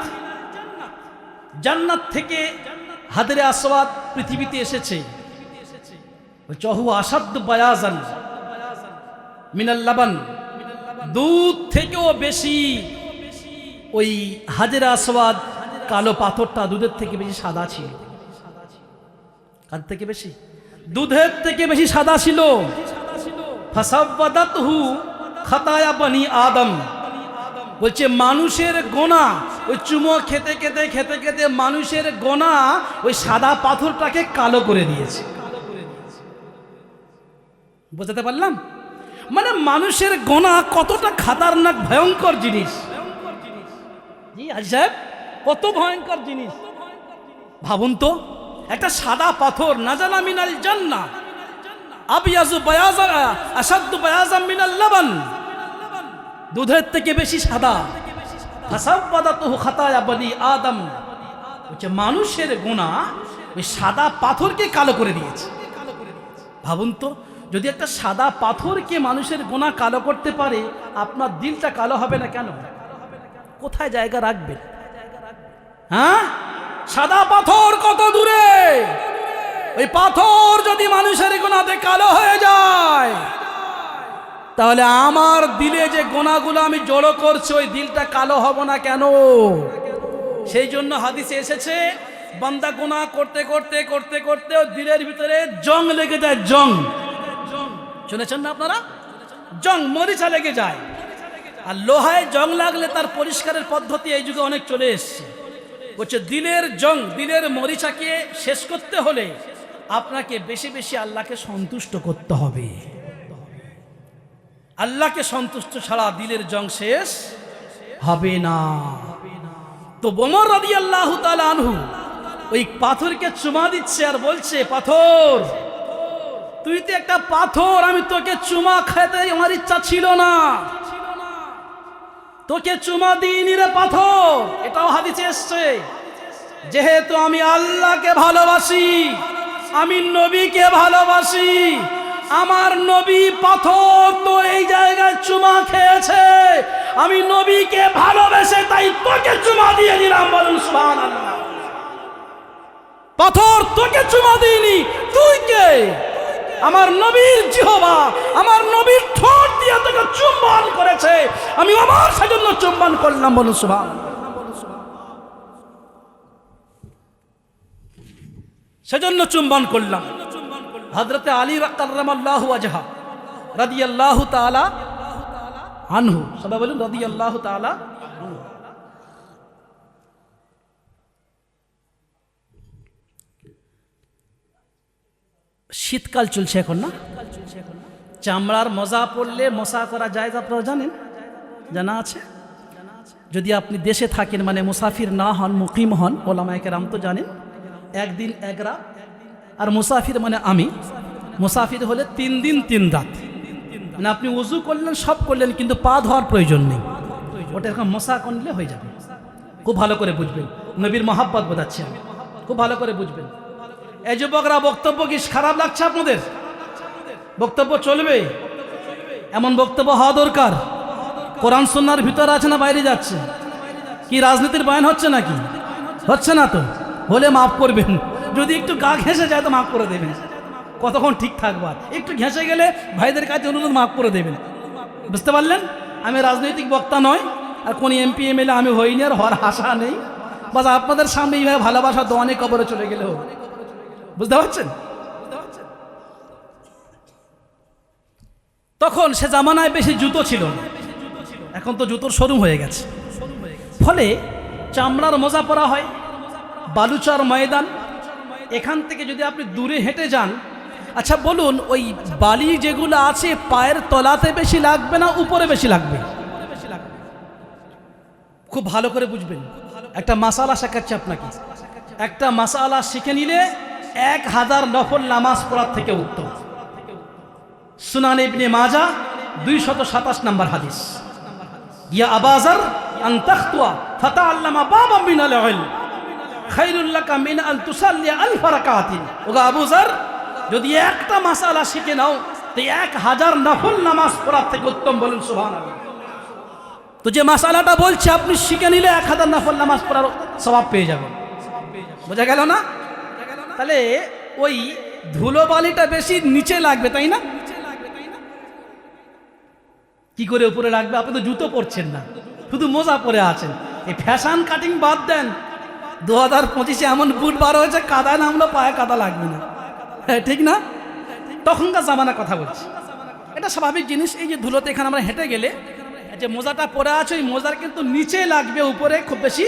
জান্নাত থেকে হাজরে আসওয়াদ পৃথিবীতে এসেছে। চহু আসাদ বায়াজান মিনাল লাবান, দুধ থেকেও বেশি ওই হাজরে আসওয়াদ কালো পাথরটা দুধের থেকে বেশি সাদা ছিল। কার থেকে বেশি? দুধের থেকে বেশি সাদা ছিল। ফাসাওয়াদাতহু খাতায়া বনি আদম, বলছে মানুষের গোনা, ওই চুমো খেতে খেতে খেতে খেতে মানুষের গোনা ওই সাদা পাথরটাকে কালো করে দিয়েছে। বুঝতে পারলাম? মানে মানুষের গোনা কতটা খাতারনাক ভয়ঙ্কর জিনিস। জি হাজী সাহেব, কত ভয়ঙ্কর জিনিস ভাবুন তো। একটা সাদা পাথর, নাজালা মিনাল জান্নাহ আবিয়াজু বায়াজা আসাদু বায়াজাম মিনাল লাবান, দুধের থেকে বেশি সাদা। ফাসাওয়াদাতুহু খাতায়া বনি আদম, বলছে মানুষের গুনাহ ওই সাদা পাথরকে কালো করে দিয়েছে। ভাবুন তো, যদি একটা সাদা পাথরকে মানুষের গুনাহ কালো করতে পারে, আপনার দিলটা কালো হবে না কেন? কোথায় জায়গা রাখবে? হ্যাঁ, সাদা পাথর কত দূরে, ওই পাথর যদি মানুষের গুনাহতে কালো হয়ে যায়, তাহলে আমার দিলে যে গোনাগুলো আমি জড়ো করছি ওই দিলটা কালো হব না কেন? সেই জন্য হাদিসে এসেছে বান্দা গুনাহ করতে করতে করতে করতে দিলের ভিতরে জং লেগে যায়। জং শুনেছেন না আপনারা? জং, মরিচা লেগে যায়। আর লোহায় জং লাগলে তার পরিষ্কারের পদ্ধতি এই যুগে অনেক চলে এসছে। বলছে দিলের জং, দিলের মরিচাকে শেষ করতে হলে আপনাকে বেশি বেশি আল্লাহকে সন্তুষ্ট করতে হবে। আল্লাহকে সন্তুষ্ট ছাড়া দিলের জং শেষ হবে না। তো ওমর রাদিয়াল্লাহু তাআলা আনহু ওই পাথরকে চুমা দিচ্ছে আর বলছে, পাথর তুই তো একটা পাথর, আমি তোকে চুমা খেতে আমার ইচ্ছা ছিল না, তোকে চুমা দিইনি রে পাথর। এটাও হাদিসে এসছে, যেহেতু আমি আল্লাহকে ভালোবাসি, আমি নবীকে ভালোবাসি, আমার নবী পাথর তো এই জায়গায় চুমা খেয়েছে, আমি নবীকে ভালোবেসে তাই তোকে চুমা দিয়ে দিলাম। বলুন সুবহানাল্লাহ। পাথর তোকে চুমা দিইনি, তুই কে? আমার নবীর জিহবা, আমার নবীর ঠোঁট দিয়ে তোকে চুম্বন করেছে, আমি আমার সেজন্য চুম্বন করলাম। বলুন সুবহানাল্লাহ। সেজন্য চুম্বন করলাম। হযরতে আলী কাররামাল্লাহু ওয়াজহা রাদিয়াল্লাহু তাআলা আনহু, সবাই বলুন রাদিয়াল্লাহু তাআলা আনহু। শীতকাল চলছে এখন না? চামড়ার মজা পড়লে মশা করা যায়, আপনারা জানেন? জানা আছে? যদি আপনি দেশে থাকেন, মানে মুসাফির না হন, মুকিম হন, ওলামায়ে কেরাম তো জানেন, একদিন এক রাত। আর মুসাফির মানে আমি, মুসাফির হলে 3 দিন 3 রাত। মানে আপনি ওযু করলেন, সব করলেন, কিন্তু পা ধোয়ার প্রয়োজন নেই, ওটা এরকম মশা করলে হয়ে যাবে। খুব ভালো করে বুঝবেন, নবীর মহাব্বত বোঝাচ্ছি আমি, খুব ভালো করে বুঝবেন। এই যুবকরা, বক্তব্য কি খারাপ লাগছে আপনাদের? বক্তব্য চলবে, এমন বক্তব্য হওয়া দরকার। কোরআন সুন্নাহর ভিতরে আছে না বাইরে যাচ্ছে? কি রাজনীতির বয়ান হচ্ছে নাকি? হচ্ছে না তো? হলে মাফ করবেন, যদি একটু গা ঘেঁষে যায় তো মাফ করে দেবেন। কতক্ষণ ঠিক থাকবো, একটু ঘেঁষে গেলে ভাইদের কাছে অনুরোধ মাফ করে দেবেন। বুঝতে পারলেন? আমি রাজনৈতিক বক্তা নয়, আর কোন এমপি এমএলএ আমি হইনি, আর হওয়ার আশা নেই। বাস আপনাদের সামনে এইভাবে ভালোবাসা তো অনেক কবরে চলে গেলে হবে। বুঝতে পারছেন? তখন সে জামানায় বেশি জুতো ছিল না, এখন তো জুতোর শোরুম হয়ে গেছে। ফলে চামড়ার মোজা পরা হয়, বালুচার ময়দান, এখান থেকে যদি আপনি দূরে হেঁটে যান, আচ্ছা বলুন, ওই বালি যেগুলো আছে পায়ের তলাতে বেশি লাগবে না উপরে বেশি লাগবে? খুব ভালো করে বুঝবেন। একটা মাসালা শেখাচ্ছি আপনাকে, একটা মাসালা শিখে নিলে 1000 নফল নামাজ পড়ার থেকে উত্তম। সুনান ইবনে মাজাহ 227 নম্বর হাদিস, ইয়া আবাজার আন তাখতুয়া ফাতাআল্লামা বাবাম মিনাল ইলম খায়রুল লাকা মিন আন তুসাল্লি আলফ রাকাতিন। ওগো আবু যর, যদি একটা মাসালা শিখে নাও তো 1000 নফল নামাজ পড়ার থেকে উত্তম। বলুন সুবহানাল্লাহ। তো যে মাসালাটা বলছে আপনি শিখে নিলে 1000 নফল নামাজ পড়ার সওয়াব পেয়ে যাবেন। বোঝা গেল না? তাহলে ওই ধুলোবালিটা বেশি নিচে লাগবে, তাই না? কি করে উপরে লাগবে? আপনি তো জুতো পরছেন না, শুধু মোজা পরে আছেন। এই ফ্যাশন কাটিং বাদ দেন, 2025-এ এমন বুট বার হয়েছে, কাদা নামলো পায়ে কাদা লাগবে না, ঠিক না? তখনকার জামানার কথা বলছি, এটা স্বাভাবিক জিনিস। এই যে ধুলোতে এখানে আমরা হেঁটে গেলে যে মোজাটা পরে আছে, ওই মোজার কিন্তু নিচে লাগবে, উপরে খুব বেশি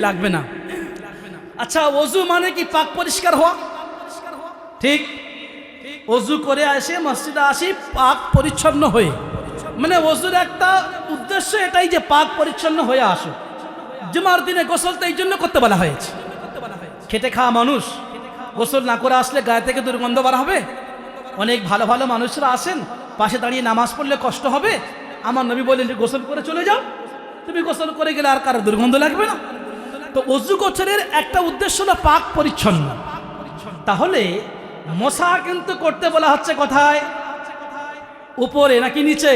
লাগবে না। আচ্ছা, ওযু মানে কি? পাক পরিষ্কার হওয়া, ঠিক? ওযু করে এসে মসজিদে আসি পাক পরিচ্ছন্ন হয়ে, মানে ওযুর একটা উদ্দেশ্য এটাই যে পাক পরিচ্ছন্ন হয়ে আসো। জুমার দিনে গোসল তো এই জন্য করতে বলা হয়েছে। খেটে খাওয়া মানুষ গোসল না করে আসলে গায়ে থেকে দুর্গন্ধ বার হবে। অনেক ভালো ভালো মানুষরা আসেন, পাশে দাঁড়িয়ে নামাজ পড়লে কষ্ট হবে। আমার নবী বললেন যে গোসল করে চলে যাও, তুমি গোসল করে গেলে আর কারো দুর্গন্ধ লাগবে না। তো ওযু গোসলের একটা উদ্দেশ্য হলো পাক পরিচ্ছন্ন। তাহলে মশা কিন্তু করতে বলা হচ্ছে কোথায়? উপরে নাকি নিচে?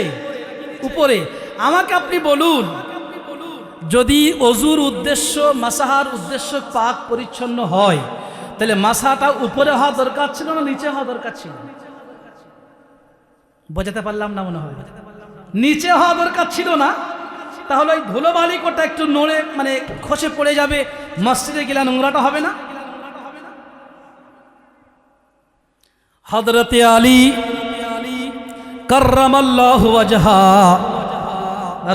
উপরে। আমাকে আপনি বলুন, যদি ওযুর উদ্দেশ্য, মাসাহার উদ্দেশ্য পাক পরিচ্ছন্ন হয়, তাহলে মাসাটা উপরে হওয়া দরকার ছিল না নিচে হওয়া দরকার ছিল? বোঝাতে পারলাম না মনে হয়। নিচে হওয়া দরকার ছিল না, তাহলে ওই ধুলোবালি কোটা একটু নড়ে মানে খসে পড়ে যাবে, মসজিদে গেলে নোংরাটা হবে না? হযরতে আলী কাররামাল্লাহু ওয়াজহা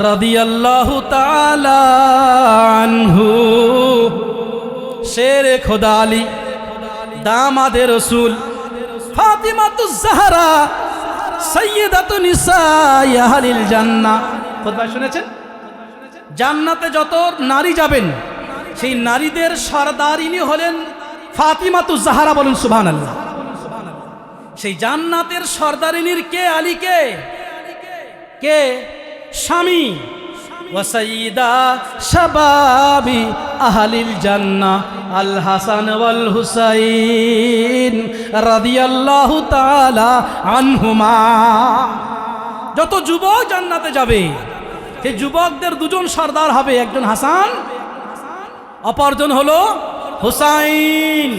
রাদিয়াল্লাহু তাআলা আনহু, শেরে খোদা আলী দামাদে রাসূল ফাতিমাতুজ জাহরা সাইয়্যিদাতু নিসাই আহলিল জান্নাহ। খুতবা শুনেছেন? জান্নাতে যত নারী যাবেন সেই নারীদের সরদারিনী হলেন ফাতিমাতুজ জাহরা, বলুন সুবহানাল্লাহ। সেই জান্নাতের সরদারিনীর কে? আলী কে? কে? স্বামী। ওয়াসাইয়্যিদা শাবাবি আহলিল জান্নাহ আল হাসান ওয়াল হুসাইন রাদিয়াল্লাহু তাআলা আনহুমা। যত যুবক জান্নাতে যাবে সেই যুবকদের দুজন সর্দার হবে, একজন হাসান, অপরজন হলো হুসাইন।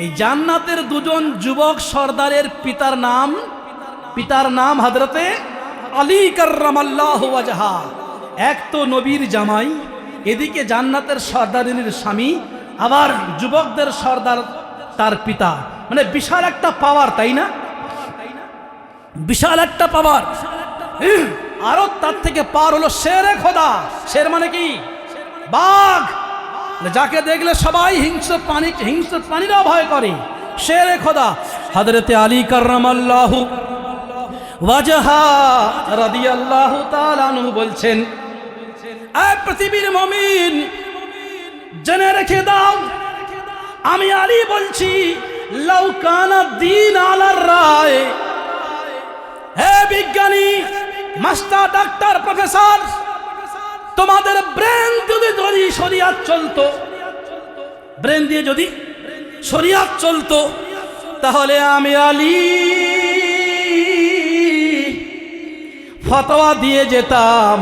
এই জান্নাতের দুজন যুবক সর্দারের পিতার নাম হযরতে আলী কাররামাল্লাহু ওয়াজহা। এক তো নবীর জামাই, এদিকে জান্নাতের সর্দারিনীর স্বামী, আবার যুবকদের সর্দার তার পিতা, মানে বিশাল একটা পাওয়ার, তাই না? বিশাল একটা পাওয়ার। আরো তার থেকে পার হলো শেরে খোদা। শের মানে কি? বাঘ, যাকে দেখলে সবাই হিংস্র প্রাণীরা ভয় করে। শেরে খোদা হযরতে আলী কাররামাল্লাহু ওয়াজহা রাদিয়াল্লাহু তাআলা আনহু বলছেন, এই পৃথিবীর মুমিন, জেনে রেখে দাও, আমি আলী বলছি, লাউ কানা দ্বীন আলার রায়। হে বিজ্ঞানী, মাস্টার, ডাক্তার, প্রফেসর, তোমাদের ব্রেন যদি শরিয়াত চলতো, ব্রেন দিয়ে যদি শরিয়াত চলতো, তাহলে আমি আলী ফতোয়া দিয়ে যেতাম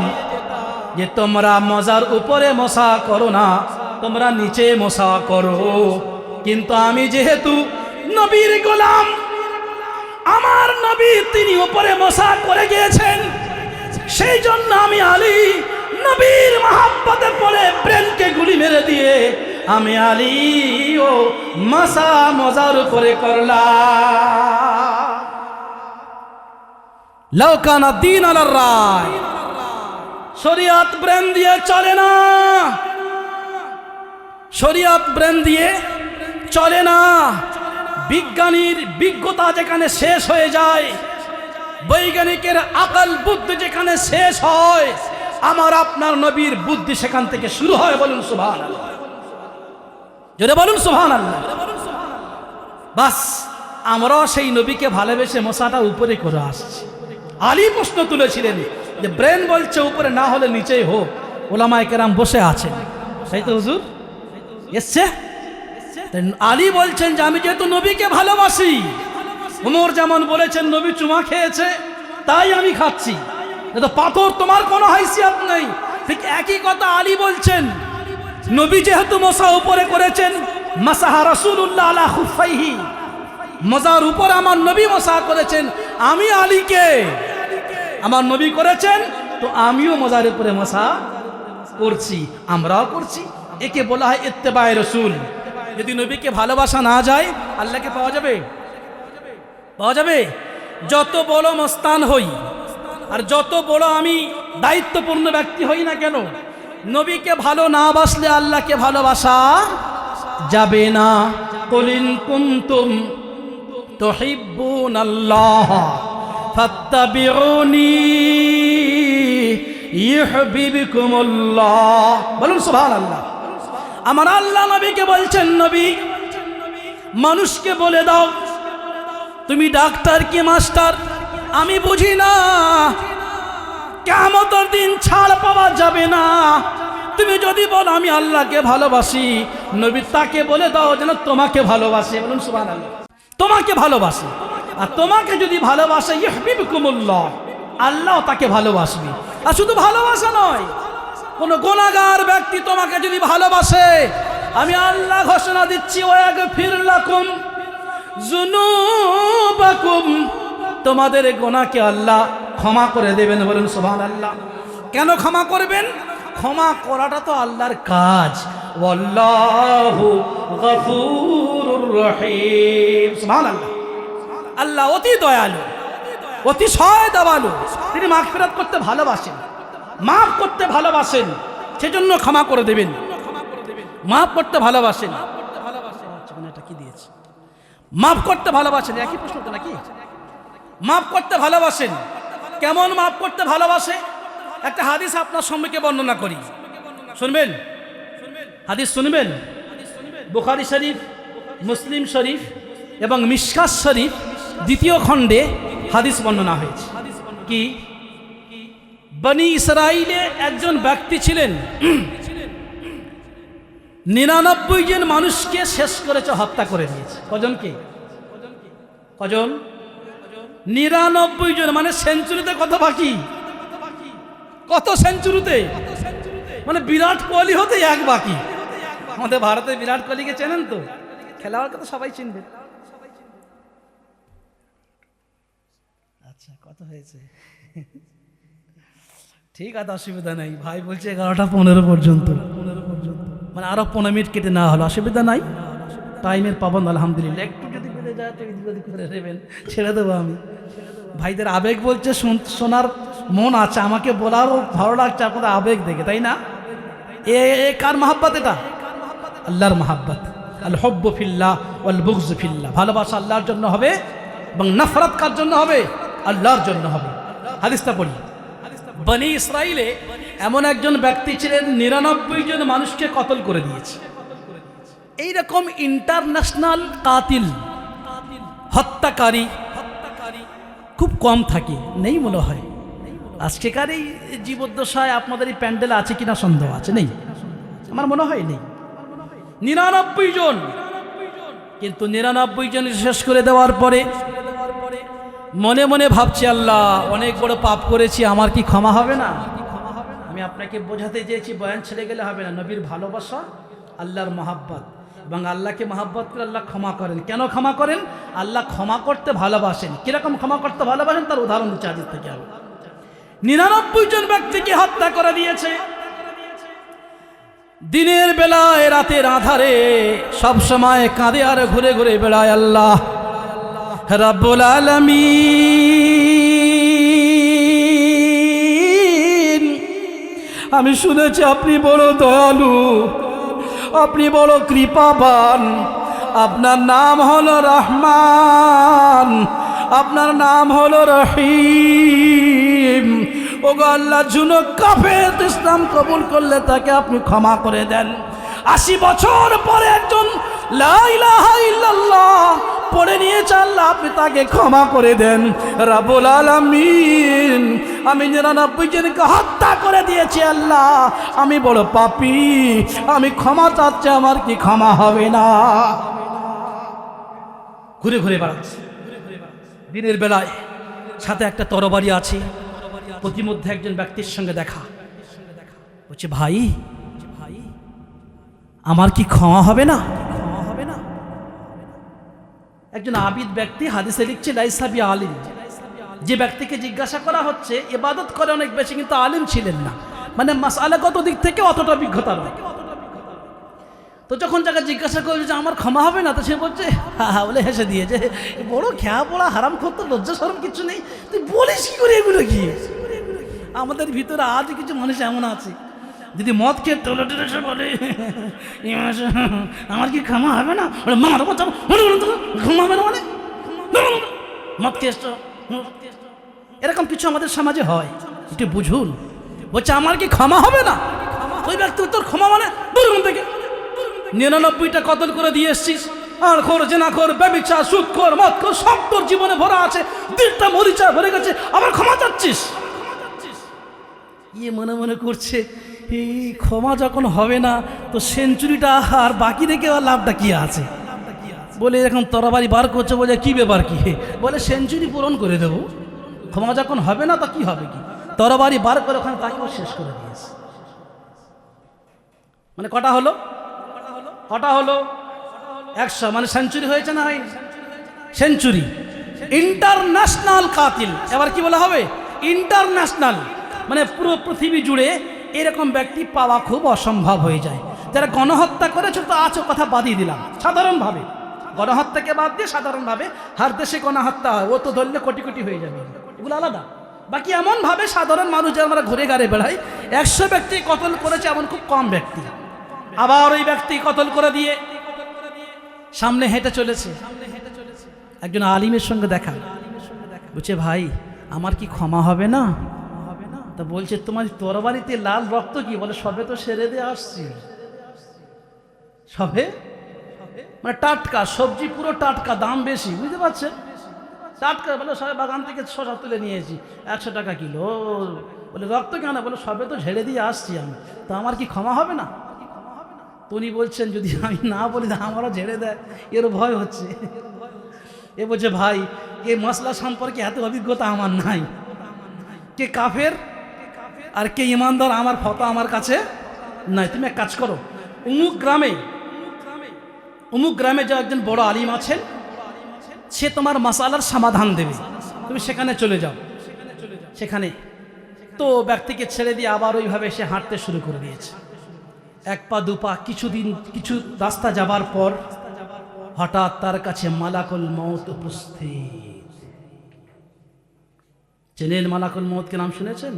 যে তোমরা মজার উপরে মশা করো না, তোমরা নিচে মশা করো। কিন্তু আমি যেহেতু নবীর গোলাম, আমার নবী তিনি উপরে মশা করে গিয়েছেন, সেই জন্য আমি আলী নবীর মহব্বতে পড়ে ব্রেনকে গুলি মেরে দিয়ে আমি আলী ও মশা মজার উপরে করলাম। লাউ কানা দ্বীন আলার রায়। শরিয়াত ব্রেন দিয়ে চলে না, শরিয়াত ব্রেন দিয়ে চলে না। বিজ্ঞানীর বিজ্ঞতা যেখানে শেষ হয়ে যায়, বৈজ্ঞানিকের আকল বুদ্ধি যেখানে শেষ হয়, আমার আপনার নবীর বুদ্ধি সেখান থেকে শুরু হয়। বলুন সুবহানাল্লাহ, জোরে বলুন সুবহানাল্লাহ। বাস আমরাও সেই নবীকে ভালোবেসে মশাটা উপরে করে আসছি। আলী প্রশ্ন তুলেছিলেন যে ব্রেন বলছে উপরে না হলে নিচেই হোক, ওলামায়ে কেরাম বসে আছেন, তাই তো হুজুর এসছে। আলী বলছেন যে আমি যেহেতু নবীকে ভালোবাসি, উমর যেমন বলেছেন নবী চুমা খেয়েছে তাই আমি খাচ্ছি, তো পাথর তোমার কোনো হাইসিয়ত নেই, ঠিক একই কথা আলী বলছেন। নবী যেহেতু মশা উপরে করেছেন, মাসাহা রাসূলুল্লাহ আলা খুফাইহি, মজার উপর আমার নবী মশা করেছেন, আমি আলীকে আমার নবী করেছেন তো আমিও মজার উপরে মশা করছি, আমরাও করছি। একে বলা হয় ইত্তেবায়ে রাসূল। যদি নবীকে ভালোবাসা না যায়, আল্লাহকে পাওয়া যাবে? পাওয়া যাবে? যত বড় মস্তান হই আর যত বড় আমি দায়িত্বপূর্ণ ব্যক্তি হই না কেন, নবীকে ভালো না বাসলে আল্লাহকে ভালোবাসা যাবে না। কুল ইন কুনতুম তুহিব্বুনাল্লাহ ফাত্তাবিউনি ইউহিব্বুকুমুল্লাহ। বলুন সুবহানাল্লাহ। আমার আল্লাহ নবীকে বলছেন, নবী মানুষকে বলে দাও তুমি ডাক্তার কি মাস্টার আমি বুঝি না, কিয়ামতের দিন ছাড় পাওয়া যাবে না। তুমি যদি বলো আমি আল্লাহকে ভালোবাসি, নবী তাকে বলে দাও যেন তোমাকে ভালোবাসে। বলুন সুবহানাল্লাহ। তোমাকে ভালোবাসে, আর তোমাকে যদি ভালোবাসে ইউহিব্বুকুমুল্লাহ, আল্লাহ তাকে ভালোবাসবে। আর শুধু ভালোবাসা নয়, কোন গুনাহগার ব্যক্তি তোমাকে যদি ভালোবাসে, আমি আল্লাহ ঘোষণা দিচ্ছি ওয়াগফির লাকুম যুনুবাকুম, তোমাদের গুনাহকে আল্লাহ ক্ষমা করে দেবেন। বলুন সুবহানাল্লাহ। কেন ক্ষমা করবেন? ক্ষমা করাটা তো আল্লাহর কাজ। ওয়াল্লাহু গফুরুর রহিম। সুবহানাল্লাহ। আল্লাহ অতি দয়ালু, অতিশয় দয়ালু। তিনি মাগফিরাত করতে ভালোবাসেন, মাফ করতে ভালোবাসেন, সেজন্য ক্ষমা করে দেবেন। মাফ করতে ভালোবাসেন। এটা কি দিয়েছে? মাফ করতে ভালোবাসেন। একই প্রশ্ন তো নাকি? মাফ করতে ভালোবাসেন। কেমন মাফ করতে ভালোবাসে? একটা হাদিস আপনার সম্মুখে বর্ণনা করি, শুনবেন? হাদিস শুনবেন? বুখারী শরীফ, মুসলিম শরীফ এবং মিশকাত শরীফ দ্বিতীয় খণ্ডে হাদিস বর্ণনা হয়েছে। কি? বনি ইসরাইলে একজন ব্যক্তি ছিলেন, 99 জন মানুষকে শেষ করেছে, হত্যা করে দিয়েছে। কজনকে? কজন? 99 জন। মানে সেঞ্চুরিতে কত বাকি? কত সেঞ্চুরিতে? মানে বিরাট কোহলি হতে এক বাকি। আমাদের ভারতে বিরাট কোহলিকে চেনেন তো? খেলোয়াড় কথা সবাই চিনবে। আচ্ছা, কত হয়েছে? ঠিক আছে, অসুবিধা নেই। ভাই বলছে 11টা 15 পর্যন্ত, মানে আরো 15 মিনিট কেটে না হলো, অসুবিধা নাই। টাইমের পাবন আলহামদুলিল্লাহ। একটু যদি বেড়ে যায় তো এদিক ওদিক করে নেবেন, ছেড়ে দেবো আমি। ভাইদের আবেগ বলছে, শোনার মন আছে, আমাকে বলারও ভালো লাগছে আপনাদের আবেগ দেখে, তাই না? এ কার মহাব্বত? এটা আল্লাহর মহাব্বত। আল হুব্বু ফিল্লাহ ওয়াল বুগযু ফিল্লাহ। ভালোবাসা আল্লাহর জন্য হবে এবং নফরত কার জন্য হবে? আল্লাহর জন্য হবে। হাদিসটা পড়ি। বনি ইসরাইলে এমন একজন ব্যক্তি ছিলেন, 99 জন মানুষকে কতল করে দিয়েছে। এইরকম ইন্টারন্যাশনাল কাতিল, হত্যাকারী খুব কম থাকে, নেই মনে হয়। আজকেকার এই জীবদ্দশায় আপনাদের এই প্যান্ডেলে আছে কিনা সন্দেহ আছে, নেই, আমার মনে হয় নেই। 99 জন, কিন্তু 99 জন শেষ করে দেওয়ার পরে মনে মনে ভাবছে, আল্লাহ অনেক বড় পাপ করেছি, আমার কি ক্ষমা হবে না? আমি আপনাকে বোঝাতে চেয়েছি, বয়ান ছেড়ে গেলে হবে না। নবীর ভালোবাসা, আল্লাহর মহাব্বত, এবং আল্লাহকে মহাব্বত করে আল্লাহ ক্ষমা করেন। কেন ক্ষমা করেন? আল্লাহ ক্ষমা করতে ভালোবাসেন। কিরকম ক্ষমা করতে ভালোবাসেন তার উদাহরণ দিচ্ছে আজ থেকে। 99 জন ব্যক্তিকে হত্যা করে দিয়েছে। দিনের বেলায়, রাতের আধারে সব সময় কাঁদে আর ঘুরে ঘুরে বেড়ায়, আল্লাহ রাব্বুল আলামিন, আমি শুনেছি আপনি বড় দয়ালু, আপনি বড় কৃপাবান, আপনার নাম হলো রহমান, আপনার নাম হলো রহিম। ওগো আল্লাহ, জুনুক কাফের ইসলাম কবুল করলে তাকে আপনি ক্ষমা করে দেন। 80 বছর পরে একজন লা ইলাহা ইল্লাল্লাহ পড়ে নিয়েছে, আল্লাহ আপনি তাকে ক্ষমা করে দেন। রাব্বুল আলামিন, আমি 99 জনকে হত্যা করে দিয়েছি, আল্লাহ আমি বড় পাপী, আমি ক্ষমা চাচ্ছি, আমার কি ক্ষমা হবে না? ঘুরে ঘুরে বেড়াচ্ছে দিনের বেলায়, সাথে একটা তরবারি আছে। প্রতিমধ্যে একজন ব্যক্তির সঙ্গে দেখা, বলছে, ভাই আমার কি ক্ষমা হবে না? একজন আবিদ ব্যক্তি হাদিসে লিখছে, লাইসা বি আলিম। যে ব্যক্তিকে জিজ্ঞাসা করা হচ্ছে, ইবাদত করে অনেক বেশি কিন্তু আলিম ছিলেন না, মানে মাসআলাগত দিক থেকে অতটা অভিজ্ঞতা নয়। তো যখন যাকে জিজ্ঞাসা করছে যে আমার ক্ষমা হবে না, তো সে বলছে, হ্যাঁ বলে হেসে দিয়েছে, বড় খেয়া পড়া হারাম করতে লজ্জা শরম কিছু নেই, তুই বলিস কি করে এগুলো? কি আমাদের ভিতরে আজ কিছু মানুষ এমন আছে, যদি মদ খেয়ে টলে টলে বলে আমার কি ক্ষমা হবে না, ক্ষমা হবে না, মানে মদ খেয়ে এরকম কিছু আমাদের সমাজে হয়, একটু বুঝুন। বলছে আমার কি ক্ষমা হবে না? ওই ব্যক্তি তোর ক্ষমা মানে দূর থেকে 99টা কতল করে দিয়ে এসছিস, আর খোর, জেনাখোর, ব্যভিচার, সুদখোর, মদখোর, সব তোর জীবনে ভরা আছে, দিলটা মরিচা ভরে গেছে, আবার ক্ষমা চাচ্ছিস? ইয়ে মনে মনে করছে, এই ক্ষমা যখন হবে না তো সেঞ্চুরিটা আর বাকি রেখে লাভটা কি আছে? বলে এখন তরবারি বার করছে, বলে কি ব্যাপার কি? বলে সেঞ্চুরি পূরণ করে দেবো, ক্ষমা যখন হবে না তা কি হবে? কি তরবারি বার করে ওখানে তাকেও শেষ করে দিয়েছে। মানে কটা হলো? 100, মানে সেঞ্চুরি হয়েছে না হয়নি? সেঞ্চুরি। ইন্টারন্যাশনাল কাতিল। এবার কি বলা হবে? ইন্টারন্যাশনাল। মানে পুরো পৃথিবী জুড়ে এরকম ব্যক্তি পাওয়া খুব অসম্ভব হয়ে যায়। যারা গণহত্যা করেছে তো আছো কথা বাদিয়ে দিলাম, সাধারণভাবে গণহত্যাকে বাদ দিয়ে সাধারণভাবে হার দেশে গণহত্যা হয়, ও তো ধরলে কোটি কোটি হয়ে যাবে, এগুলো আলাদা। বাকি এমনভাবে সাধারণ মানুষ যারা আমরা ঘুরে গাড়ে বেড়াই, 100 ব্যক্তি কতল করেছে এমন খুব কম ব্যক্তি। আবার ওই ব্যক্তি কতল করে দিয়ে সামনে হেঁটে চলেছে, একজন আলিমের সঙ্গে দেখা, বলছে ভাই আমার কি ক্ষমা হবে না? তা বলছে তোমার তরবারিতে লাল রক্ত কি? বলে সবে তো সেরে দিয়ে আসছি, সবে মানে টাটকা সবজি, পুরো টাটকা, দাম বেশি, বুঝতে পারছেন? টাটকা বলে সবে বাগান থেকে শসা তুলে নিয়েছি, 100 টাকা কিলো। বলে রক্ত কেন? বলে সবে তো ঝেড়ে দিয়ে আসছি আমি, তা আমার কি ক্ষমা হবে না? উনি বলছেন যদি আমি না বলি আমারও ঝেড়ে দেয়, এর ভয় হচ্ছে। এ বলছে ভাই এই মশলা সম্পর্কে এত অভিজ্ঞতা আমার নাই, কে কাফের আর কে ইমানদার আমার ফটো আমার কাছে নাই। তুমি এক কাজ করো, অমুক গ্রামে যে একজন বড় আলিম আছেন, সে তোমার মাসালার সমাধান দেবে, তুমি সেখানে চলে যাও। সেখানে তো ব্যক্তিকে ছেড়ে দিয়ে আবার ওইভাবে সে হাঁটতে শুরু করে দিয়েছে। 1 পা 2 পা কিছু রাস্তা যাবার পর হঠাৎ তার কাছে মালাকুল মউত উপস্থিত। চেনেন মালাকুল মউতকে, নাম শুনেছেন?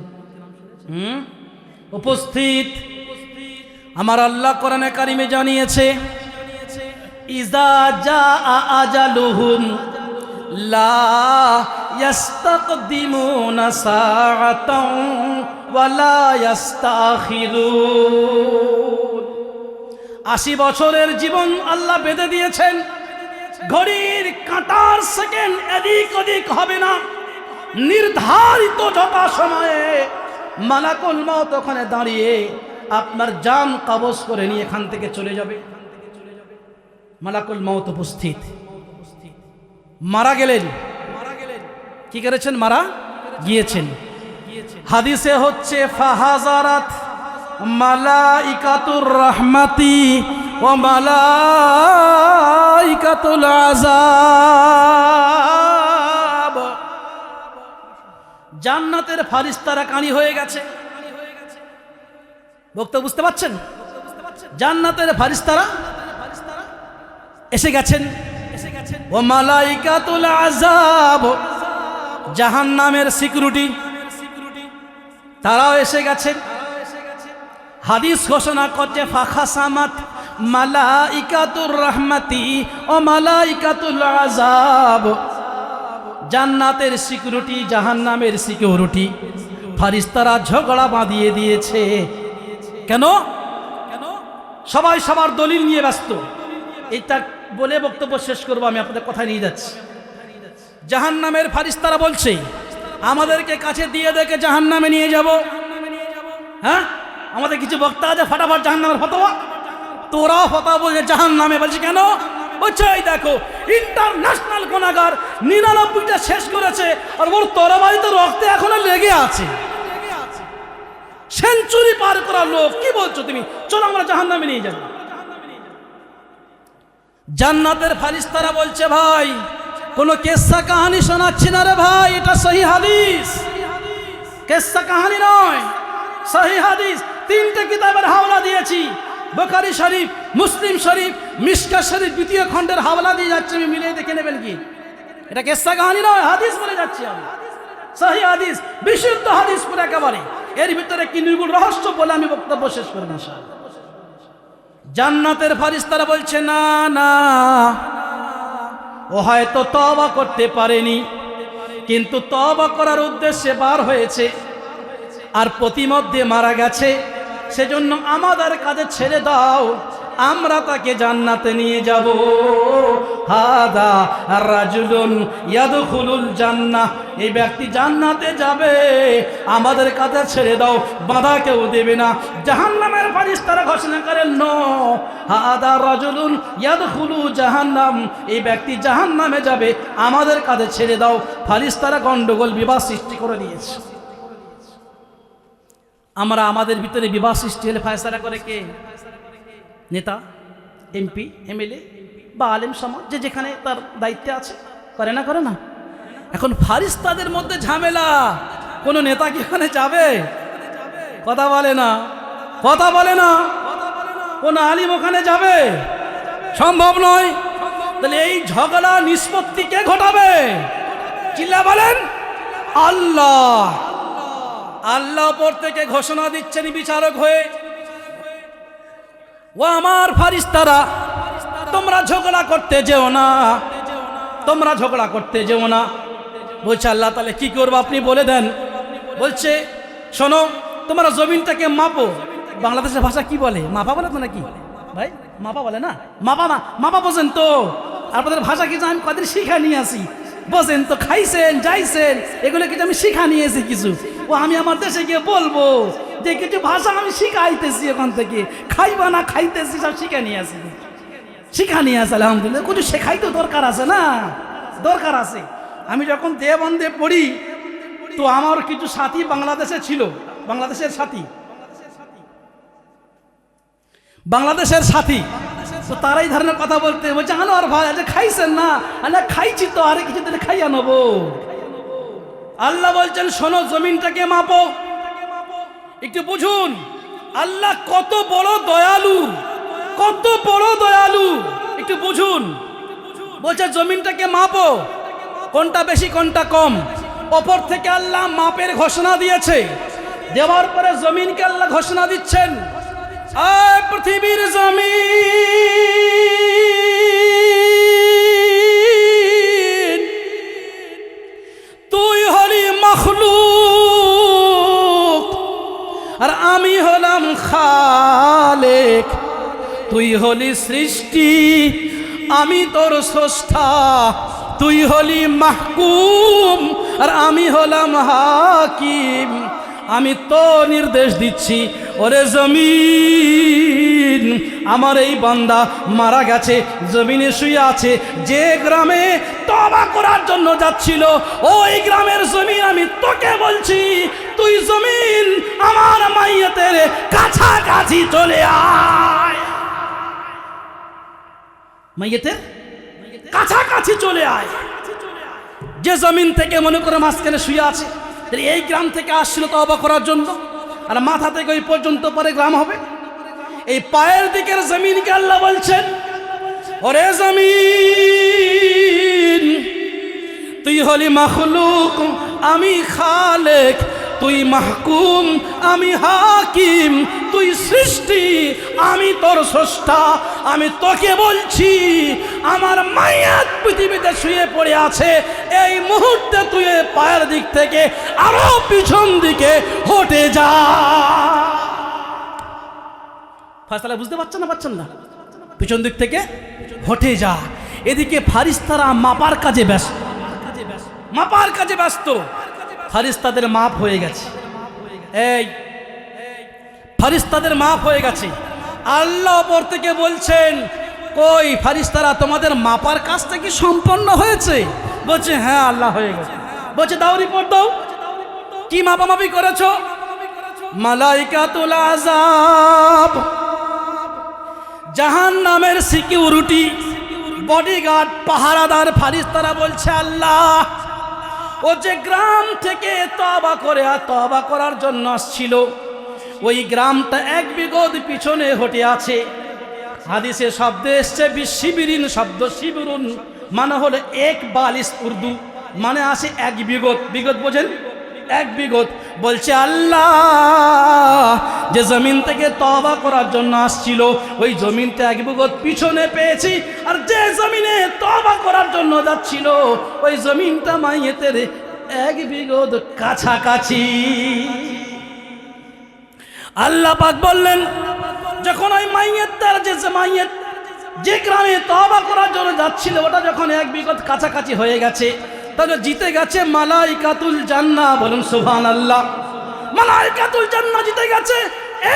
উপস্থিত। আমার আল্লাহ কোরআনে কারিমে জানিয়েছে, ইজা জাআ আজালুহুম লা ইস্তাকদিমুনা সাআতাও ওয়া লা ইস্তাখিরুন। 80 বছরের জীবন আল্লাহ বেঁধে দিয়েছেন, ঘড়ির কাঁটার সেকেন্ড এদিক ওদিক হবে না। নির্ধারিত যথা সময়ে মালাকুল মউত ওখানে দাঁড়িয়ে আপনার জান কবজ করে নিয়ে এখান থেকে চলে যাবে। মালাকুল মউত উপস্থিত। মারা গেলেন, কি করেছেন? মারা গিয়েছেন। হাদিসে হচ্ছে ফাহাজারাত মালাইকাতুর রাহমাতি ওয়া মালাইকাতুল আযাব। জান্নাতের ফারিস্তারা কানি হয়ে গেছে। বক্তব্য বুঝতে পারছেন? জান্নাতের ফারিস্তারা এসে গেছেন। ও মালাইকাতুল আযাব, জাহান্নামের সিকিউরিটি, তারাও এসে গেছেন। হাদিস ঘোষণা করছে ফাখাসামাত মালাইকাতুর রাহমাতি ও মালাইকাতুল আযাব। জান্নাতের সিকিউরিটি, জাহান্নামের সিকিউরিটি, ফারিস্তারা ঝগড়া বাঁধিয়ে দিয়েছে। কেন? সবাই সবার দলিল নিয়ে ব্যস্ত। এটা বলে বক্তব্য শেষ করবো, আমি আপনাদের কথায় নিয়ে যাচ্ছি। জাহান্নামের ফারিস্তারা বলছে আমাদেরকে কাছে দিয়ে দেখে জাহান্নামে নিয়ে যাব। হ্যাঁ, আমাদের কিছু বক্তা আছে ফাটাফাট জাহান্নামের ফতোয়া, তোরাও ফতোয়া বলছে জাহান্নামে। বলছে কেন? বলছে এই দেখো ইন্টারন্যাশনাল গুনাহগার 99টা শেষ করেছে, আর ওর তরবারিতে রক্তে এখনো লেগে আছে। সেঞ্চুরি পার করা লোক, কি বলছো তুমি? চলো আমরা জাহান্নামে নিয়ে যাব। জান্নাতের ফারিস্তারা বলছে ভাই কোনো কেসা কাহানি শোনাচ্ছি না রে ভাই, এটা সহি হাদিস, কেসা কাহানি নয়, সহি হাদিস। 3টে কিতাবের হাওলা দিয়েছি, বুখারী শরীফ, মুসলিম শরীফ, মিশকাত শরীফ 2য় খণ্ডের হাওলা দিয়ে যাচ্ছে, আমি মিলিয়ে দেখে নেবেন কি। এটা কেসা কাহানি নয়, হাদিস বলে যাচ্ছি আমি, সহি হাদিস, বিশুদ্ধ হাদিস পুরো একেবারে। এর ভিতরে কি নির্গুণ রহস্য বলে আমি বক্তব্য শেষ করব ইনশাআল্লাহ। জান্নাতের ফারিস্তারা বলছে না না, ও হয়তো তওবা করতে পারেনি, কিন্তু তওবা করার উদ্দেশ্যে বার হয়েছে আর প্রতিমধ্যে মারা গেছে, সেজন্য আমাদের কাছে ছেড়ে দাও, আমরা তাকে জান্নাতে নিয়ে যাব। হাদা রাজুলুন ইয়াদখুলুল জান্নাহ, এই ব্যক্তি জান্নাতে যাবে, আমাদের কাছে ছেড়ে দাও, বাধা কেউ দেবে না। জাহান্নামের ফারিস্তারা ঘোষণা করেন নো, হাদা রাজুলুন ইয়াদখুলু জাহান্নাম, এই ব্যক্তি জাহান্নামে যাবে, আমাদের কাছে ছেড়ে দাও। ফারিস্তারা গন্ডগোল, বিবাদ সৃষ্টি করে দিয়েছে। আমরা আমাদের ভিতরে বিবাদ সৃষ্টি হলে ফয়সালা করে কে? নেতা, এমপি, এমএলএ বা আলেম সমাজ, যে যেখানে তার দায়িত্বে আছে, করে না? এখন ফারিস্তাদের মধ্যে ঝামেলা, কোনো নেতা কি ওখানে যাবে? কথা বলে না, কথা বলে না। কোন আলিম ওখানে যাবে? সম্ভব নয়। তাহলে এই ঝগড়া নিষ্পত্তি কে ঘটাবে? চিল্লা বলেন আল্লাহ। আল্লাহ উপর থেকে ঘোষণা দিচ্ছেন বিচারক হয়ে, ও আমার ফারিস্তারা, তোমরা ঝগড়া করতে যেও না, তোমরা ঝগড়া করতে যেও না। বলছে আল্লাহ তাহলে কি করবো আপনি বলে দেন। বলছে শোনো, তোমরা জমিনটাকে মাপো। বাংলাদেশের ভাষা কি বলে? মাপা বলে তো নাকি ভাই? মাপা বলে না? মাপা মাপা বোঝেন তো? আপনাদের ভাষা কিছু আমি কদিন শিখা নিয়ে আসি, বোঝেন তো? খাইছেন যাইছেন এগুলো কিছু আমি শিখা নিয়েছি কিছু। ও আমি আমার দেশে গিয়ে বলবো যে কিছু ভাষা আমি শিখাইতেছি, ওখান থেকে খাইবা না খাইতেছি সব শিখা নিয়ে আসি, শিখা নিয়ে আসে। আলহামদুলিল্লাহ, কিছু শেখাই তো দরকার আছে না? দরকার আছে। আমি যখন দেওবন্দে পড়ি তো আমার কিছু সাথী বাংলাদেশে ছিল, বাংলাদেশের সাথী, বাংলাদেশের সাথী। তো তারাই ধরনের কথা বলতে বলছে আনোয়ার ভাই আজ খাইছেন না? আরে খাইছি তো, আরে কিছু দিলে খাইয়া নেবো। আল্লাহ বলছেন শোনো, জমিনটাকে মাপো। একটু বুঝুন আল্লাহ কত বড় দয়ালু, কত বড় দয়ালু, একটু বুঝুন। বলছে জমিনটাকে মাপো, কোনটা বেশি কোনটা কম। ওপর থেকে আল্লাহ মাপের ঘোষণা দিয়েছে, দেওয়ার পরে জমিনকে আল্লাহ ঘোষণা দিচ্ছেন, আয় পৃথিবীর জমিন, তুই হলি মখলুক আর আমি হলাম খালেক। তুই হলি সৃষ্টি, আমি তোর স্রষ্টা। তুই হলি মাহকুম আর আমি হলাম হাকিম। আমি তো নির্দেশ দিচ্ছি, ওরে জমিন, আমার এই বান্দা মারা গেছে, জমিনে শুয়ে আছে। যে গ্রামে তওবা করার জন্য যাচ্ছিল ওই গ্রামের জমিন আমি তোকে বলছি, তুই জমিন আমার মাইয়াতের কাছাকাছি চলে আয়, মাইয়াতের কাছাকাছি চলে আয়। যে জমিন থেকে মনে করে মাঝখানে শুয়ে আছে, এই গ্রাম থেকে আসছিল তওবা করার জন্য, আর মাথা থেকে ওই পর্যন্ত পরে গ্রাম হবে। এই পায়ের দিকের জমিনকে আল্লাহ বলছেন, ওরে জমিন, তুই হলি মাখলুক, আমি খালেক। তুই মাহকুম, আমি হাকিম। তুই সৃষ্টি, আমি তোর স্রষ্টা। আমি তোকে বলছি, আমার মাইয়াত পৃথিবীতে শুয়ে পড়ে আছে, এই মুহূর্তে তুই পায়ের দিক থেকে আরো পিছন দিকে হটে যা। ফায়সালা বুঝতে পারছেন না? পাচ্ছেন না? পিছন দিক থেকে হটে যা। এদিকে ফারিস্তারা মাপার কাজে ব্যস্ত, মাপার কাজে ব্যস্ত। ফারিস্তাদের মাপ হয়ে গেছে, এই ফারিস্তাদের মাপ হয়ে গেছে। আল্লাহ ওপর থেকে বলছেন, কই ফারিস্তারা তোমাদের মাপার কাজটা কি সম্পন্ন হয়েছে? বলছে হ্যাঁ আল্লাহ হয়ে গেছে। বলছে দাও রিপোর্ট দাও, কি মাপামাপি করেছো? মালাইকাতুল আযাব, জাহান্নামের সিকিউরিটি বডিগার্ড পাহারাদার ফারিস্তারা বলছে আল্লাহ, ও যে গ্রাম থেকে তওবা করে আর তওবা করার জন্য আসছিল, ওই গ্রামটা এক বিগত পিছনে হটে আছে। হাদিসে শব্দ এসছে বিশিবিরিন, শব্দ শিবিরুন মানে হলো এক বালিশ, উর্দু মানে আসে এক বিগত। বিগত বোঝেন? এক বিগত। বলছে আল্লাহ, যে জমিন থেকে তওবা করার জন্য আসছিল ওই জমিনটা এক বিগত পিছনে পেয়েছি, আর যে জমিনে তওবা করার জন্য যাচ্ছিল ওই জমিনটা মাইয়েতের এক বিগত কাছাকাছি। আল্লাহ পাক বললেন, যখন ওই মাইয়েতটার যে মাইয়েত যে গ্রামে তওবা করার জন্য যাচ্ছিল ওটা যখন এক বিগত কাছাকাছি হয়ে গেছে, তাহলে জিতে গেছে মালাইকাতুল জান্নাহ। বলুন সুবহানাল্লাহ। মালাইকাতুল জান্নাহ জিতে গেছে।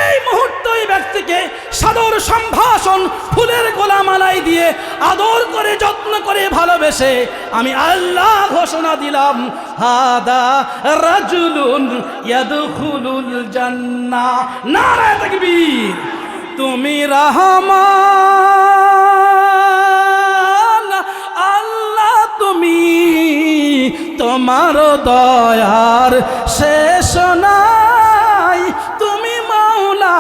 এই মুহূর্তে ওই ব্যক্তিকে সাদর সম্ভাষণ, ফুলের গোলা মালাই দিয়ে আদর করে যত্ন করে ভালোবেসে আমি আল্লাহ ঘোষণা দিলাম, হাদা রাজুলুন ইয়াদখুলুল জান্নাহ। নারে তাকবীর। তুমি রহমান, আল্লাহ তুমি তো তোমার দয়ার শেষ নাই, তুমি মাওলা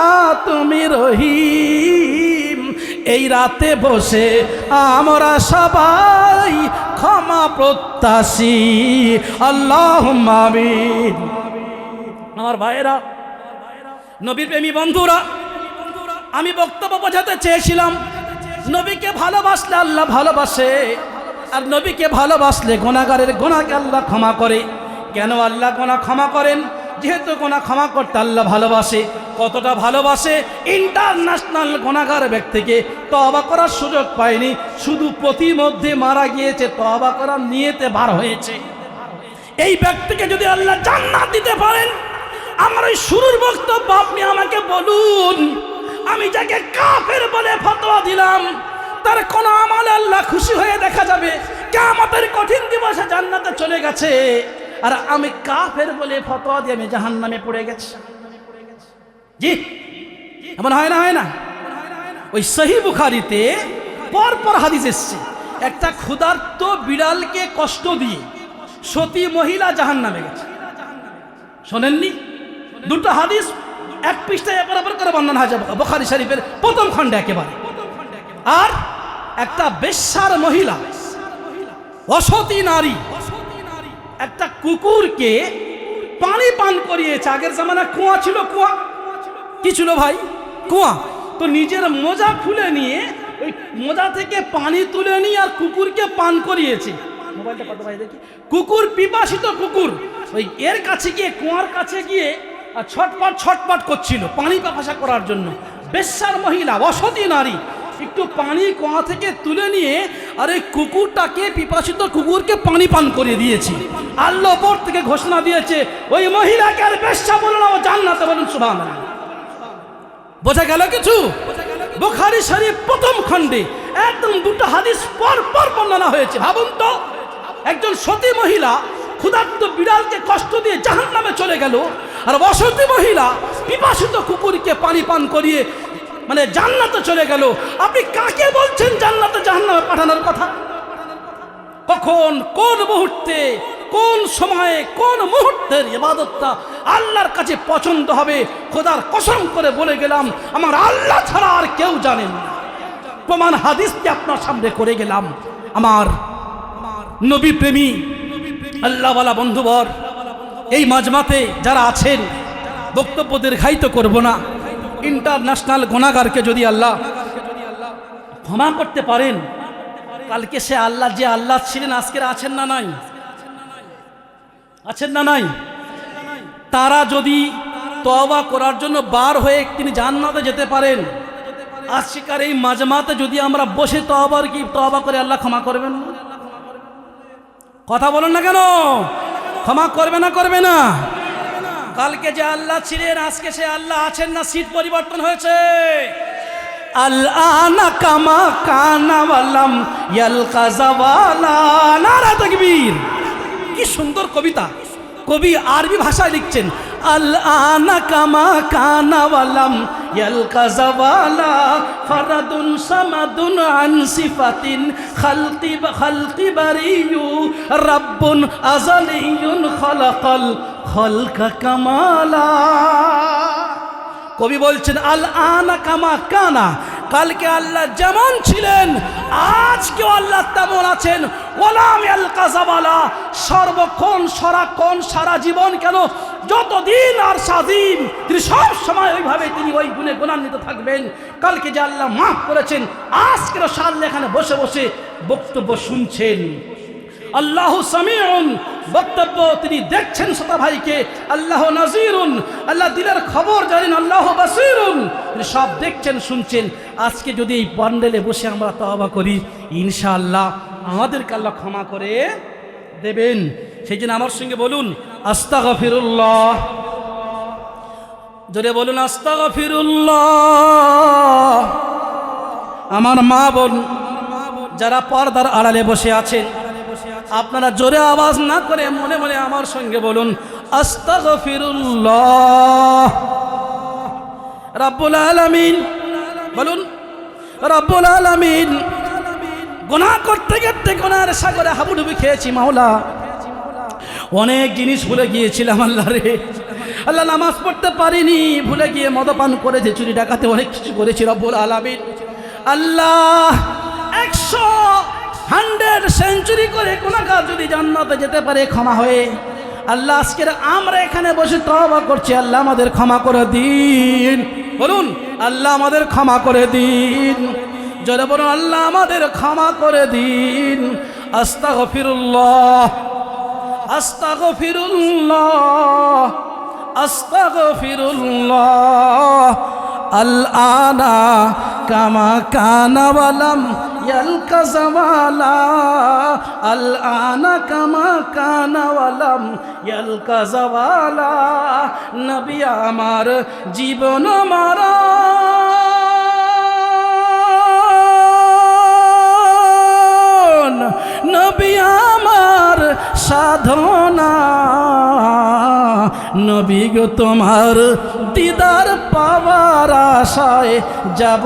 তুমি রহিম। এই রাতে বসে আমরা সবাই ক্ষমা প্রত্যাশী, আল্লাহুম্মা আমিন। আমার ভাইয়েরা, নবীর প্রেমী বন্ধুরা, আমি বক্তব্য বোঝাতে চেয়েছিলাম নবীকে ভালোবাসলে আল্লাহ ভালোবাসে, আর নবীকে ভালোবাসলে গুনাহগারের গুনাহকে আল্লাহ ক্ষমা করে। কেন আল্লাহ গুনাহ ক্ষমা করেন? যেহেতু গুনাহ ক্ষমা করতে আল্লাহ ভালোবাসে। কতটা ভালোবাসে? ইন্টারন্যাশনাল গুনাহগার ব্যক্তিকে তওবা করার সুযোগ পায়নি, শুধু প্রতিমধ্যে মারা গিয়েছে, তওবা করার নিয়তে বার হয়েছে। এই ব্যক্তিকে যদি আল্লাহ জান্নাত দিতে পারেন, আমার ওই শুরুর বক্তব্য আপনি আমাকে বলুন, আমি যাকে কাফের বলে ফতোয়া দিলাম তার কোন আমলে আল্লাহ খুশি হয়ে দেখা যাবে, কিয়ামতের কঠিন দিবসে জান্নাতে চলে গেছে, আর আমি কাফের বলে ফতোয়া দিয়ে আমি জাহান্নামে পড়ে গেছি। জি, এমন হয় না? হয় না? ওই সহিহ বুখারীতে পরপর হাদিস এসছে, একটা ক্ষুধার্ত বিড়ালকে কষ্ট দিয়ে সতী মহিলা জাহান্নামে গেছে। শোনেননি? দুটো হাদিস এক পৃষ্ঠায় বরাবর করে বর্ণনা হয়ে যাবে বুখারী শরীফের প্রথম খণ্ডে একেবারে। আর একটা বেশ্যার মহিলা, অসতী নারী, একটা কুকুরকে পানি পান করিয়েছে। আগের জামানায় কুয়া ছিল। কুয়া কি ছিল ভাই? কুয়া। তো নিজের মোজা খুলে নিয়ে ওই মোজা থেকে পানি তুলে নিয়ে আর কুকুরকে পান করিয়েছে। মোবাইলটা কত ভাই দেখি। কুকুর, পিপাসিত কুকুর ওই এর কাছে গিয়ে, কুয়ার কাছে গিয়ে আর ছটপট করছিল পানি পাফাসা করার জন্য। বেশ্যার মহিলা, অসতী নারী, একটু পানি কুয়া থেকে তুলে নিয়ে আর এই কুকুরটাকে, পিপাসিত কুকুরকে পানি পান করিয়ে দিয়েছে। আল্লাহ উপর থেকে ঘোষণা দিয়েছে, ওই মহিলাকে আর বেশ্যা বলো না, ও জান্নাতে, বলুন সুবহানাল্লাহ। বোঝা গেল কিছু? বুখারী শরীফ প্রথম খণ্ডে একদম দুটো হাদিস পর পর বর্ণনা হয়েছে। ভাবুন তো, একজন সতী মহিলা ক্ষুধার্ত বিড়ালকে কষ্ট দিয়ে জাহান্নামে চলে গেল, আর অসতী মহিলা পিপাসিত কুকুরকে পানি পান করিয়ে মানে জান্নাতে চলে গেল। আপনি কাকে বলছেন জান্নাতে জাহান্নামে পাঠানোর কথা? কখন, কোন মুহূর্তে, কোন সময়ে, কোন মুহূর্তের ইবাদতটা আল্লাহর কাছে পছন্দ হবে, খোদার কসম করে বলে গেলাম, আমার আল্লাহ ছাড়া আর কেউ জানেন না। প্রমাণ হাদিসকে আপনার সামনে করে গেলাম। আমার নবী প্রেমী আল্লাহওয়ালা বন্ধুবর, এই মাজমাতে যারা আছেন, বক্তব্য দীর্ঘায়িত করব না। ইন্টারন্যাশনাল গুনাহগারকে যদি আল্লাহ ক্ষমা করতে পারেন, কালকে সে আল্লাহ, যে আল্লাহ ছিলেন, আজকের আছেন না নাই? আছেন না নাই? তারা যদি তওবা করার জন্য বার হয়ে তিনি জান্নাতে যেতে পারেন, আজকের এই মাজমাতে যদি আমরা বসে তওবা করে আল্লাহ ক্ষমা করবেন না? কথা বলেন না কেন? ক্ষমা করবে না? করবে না? কালকে যে আল্লাহ ছিলেন, আজকে সে আল্লাহ আছেন না? সিট পরিবর্তন হয়েছে। আল-আনা কামা কানা ওয়ালাম ইয়ালকা যাওয়ালা। নারা তাকবীর! কি সুন্দর কবিতা! কবি আরবি ভাষায় লিখছেন, আল-আনা কামা কানা ওয়ালাম ইয়ালকা যাওয়ালা ফারাদুন সামাদুন আন সিফাতিন খালকি বারিয়ু রাব্বুন আযালিয়ুন খালাকাল খালকা কামালা। কবি বলছেন, আল-আনা কামা কানা, কালকে আল্লাহ যেমন ছিলেন আজকেও আল্লাহ তেমন আছেন। ওয়ালাম ইয়ালকা যাওয়ালা, সর্বক্ষণ, সারাক্ষণ, সারা জীবন, কেন যতদিন আর স্বাধীন, তিনি সব সময় ওইভাবে তিনি ওই গুণে গুণান্বিত থাকবেন। কালকে যে আল্লাহ মাফ করেছেন, আজকেও সাল্লাহ এখানে বসে বসে বক্তব্য শুনছেন। আল্লাহু সামিউন, বক্তব্য তিনি দেখছেন শ্রোতা ভাইকে। আল্লাহ নাজিরুন, আল্লাহ দিলের খবর জানেন। আল্লাহ বাসিরুন, তিনি সব দেখছেন, শুনছেন। আজকে যদি এই প্যান্ডেলে বসে আমরা তওবা করি, ইনশাআল্লাহ আমাদেরকে আল্লাহ ক্ষমা করে দেবেন। সেই জন্য আমার সঙ্গে বলুন আস্তাগফিরুল্লাহ। জোরে বলুন আস্তাগফিরুল্লাহ। আমার মা বোন যারা পর্দার আড়ালে বসে আছেন, আপনারা জোরে আওয়াজ না করে মনে মনে আমার সঙ্গে বলুন আস্তাগফিরুল্লাহ। রব্বুল আলামিন, বলুন রব্বুল আলামিন। গুনাহ করতে করতে গুনাহের সাগরে হাবুডুবি খেয়েছি মাওলা, অনেক জিনিস ভুলে গিয়েছিলাম আল্লাহ রে। আল্লাহ নামাজ পড়তে পারিনি, ভুলে গিয়ে মদপান করেছে, চুরি ডাকাতে অনেক কিছু করেছি রব্বুল আলামিন। আল্লাহ 100 সেঞ্চুরি করে গুনাহগার যদি জান্নাতে যেতে পারে ক্ষমা হয়ে, আল্লাহ আজকের আমরা এখানে বসে তওবা করছি, আল্লাহ আমাদের ক্ষমা করে দিন। বলুন আল্লাহ আমাদের ক্ষমা করে দিন, জোরে বলুন আল্লাহ আমাদের ক্ষমা করে দিন। আস্তাগফিরুল্লাহ আস্তাগফিরুল্লাহ আস্তাগফিরুল্লাহ আল-আনা কামা কানা ওয়ালাম ইয়ালকা জাওয়ালা, আল-আনা কামা কানা ওয়ালাম ইয়ালকা জাওয়ালা। নবী আমার জীবন মারা, নবী আমার সাধনা, নবী গো তোমার দিদার পাওয়ার আশায় যাব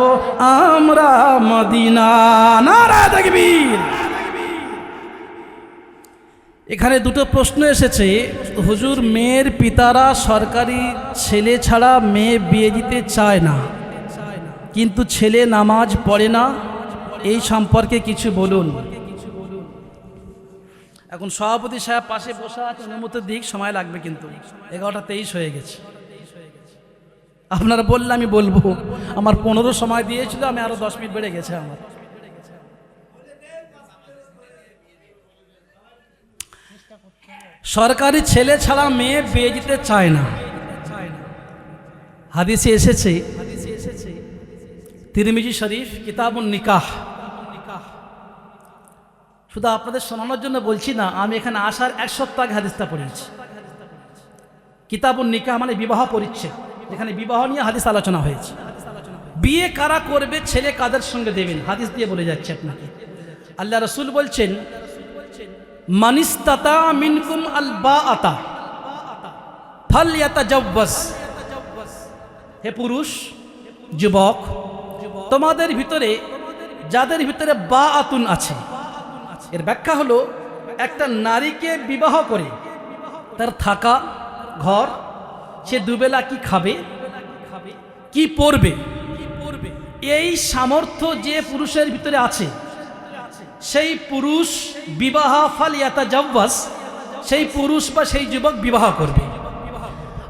আমরা মদিনা। নারে তাকবীর। এখানে দুটো প্রশ্ন এসেছে, হুজুর মেয়ের পিতারা সরকারি ছেলে ছাড়া মেয়ে বিয়ে দিতে চায় না, কিন্তু ছেলে নামাজ পড়ে না, এই সম্পর্কে কিছু বলুন। এখন সভাপতি সাহেব পাশে বসা আছে, অনুমতি দিক, সময় লাগবে কিন্তু 11:23 হয়ে গেছে। আপনারা বললে আমি বলবো, আমার 15 সময় দিয়েছিল, আমি আরো 10 মিনিট বেড়ে গেছে আমার। সরকারি ছেলে ছাড়া মেয়ে বিয়ে দিতে চায় না, হাদিসে এসেছে, তিরমিজি শরীফ কিতাবুন নিকাহ। শুধু আপনাদের শোনানোর জন্য বলছি না, আমি এখানে আসার 1 সপ্তাহ আগে হাদিসটা পড়েছি। কিতাবুন নিকাহ মানে বিবাহ পরিচ্ছেদ, এখানে বিবাহ নিয়ে হাদিস আলোচনা হয়েছে। বিয়ে কারা করবে, ছেলে কাদের সঙ্গে দেবেন, হাদিস দিয়ে বলে যাচ্ছে আপনাকে। আল্লাহ রাসূল বলছেন, মানিস্তাতা মিনকুম আল বাআতা ফালইয়াতাজাওয়াজ। হে পুরুষ যুবক, তোমাদের ভিতরে যাদের ভিতরে বাআতুন আছে, এর ব্যাখ্যা হলো একটা নারীকে বিবাহ করে তার থাকা ঘর, সে দুবেলা কি খাবে, কি পরবে, এই সামর্থ্য যে পুরুষের ভিতরে আছে, সেই পুরুষ বিবাহ ফালইয়াতাজাওয়াজ, সেই পুরুষ বা সেই যুবক বিবাহ করবে।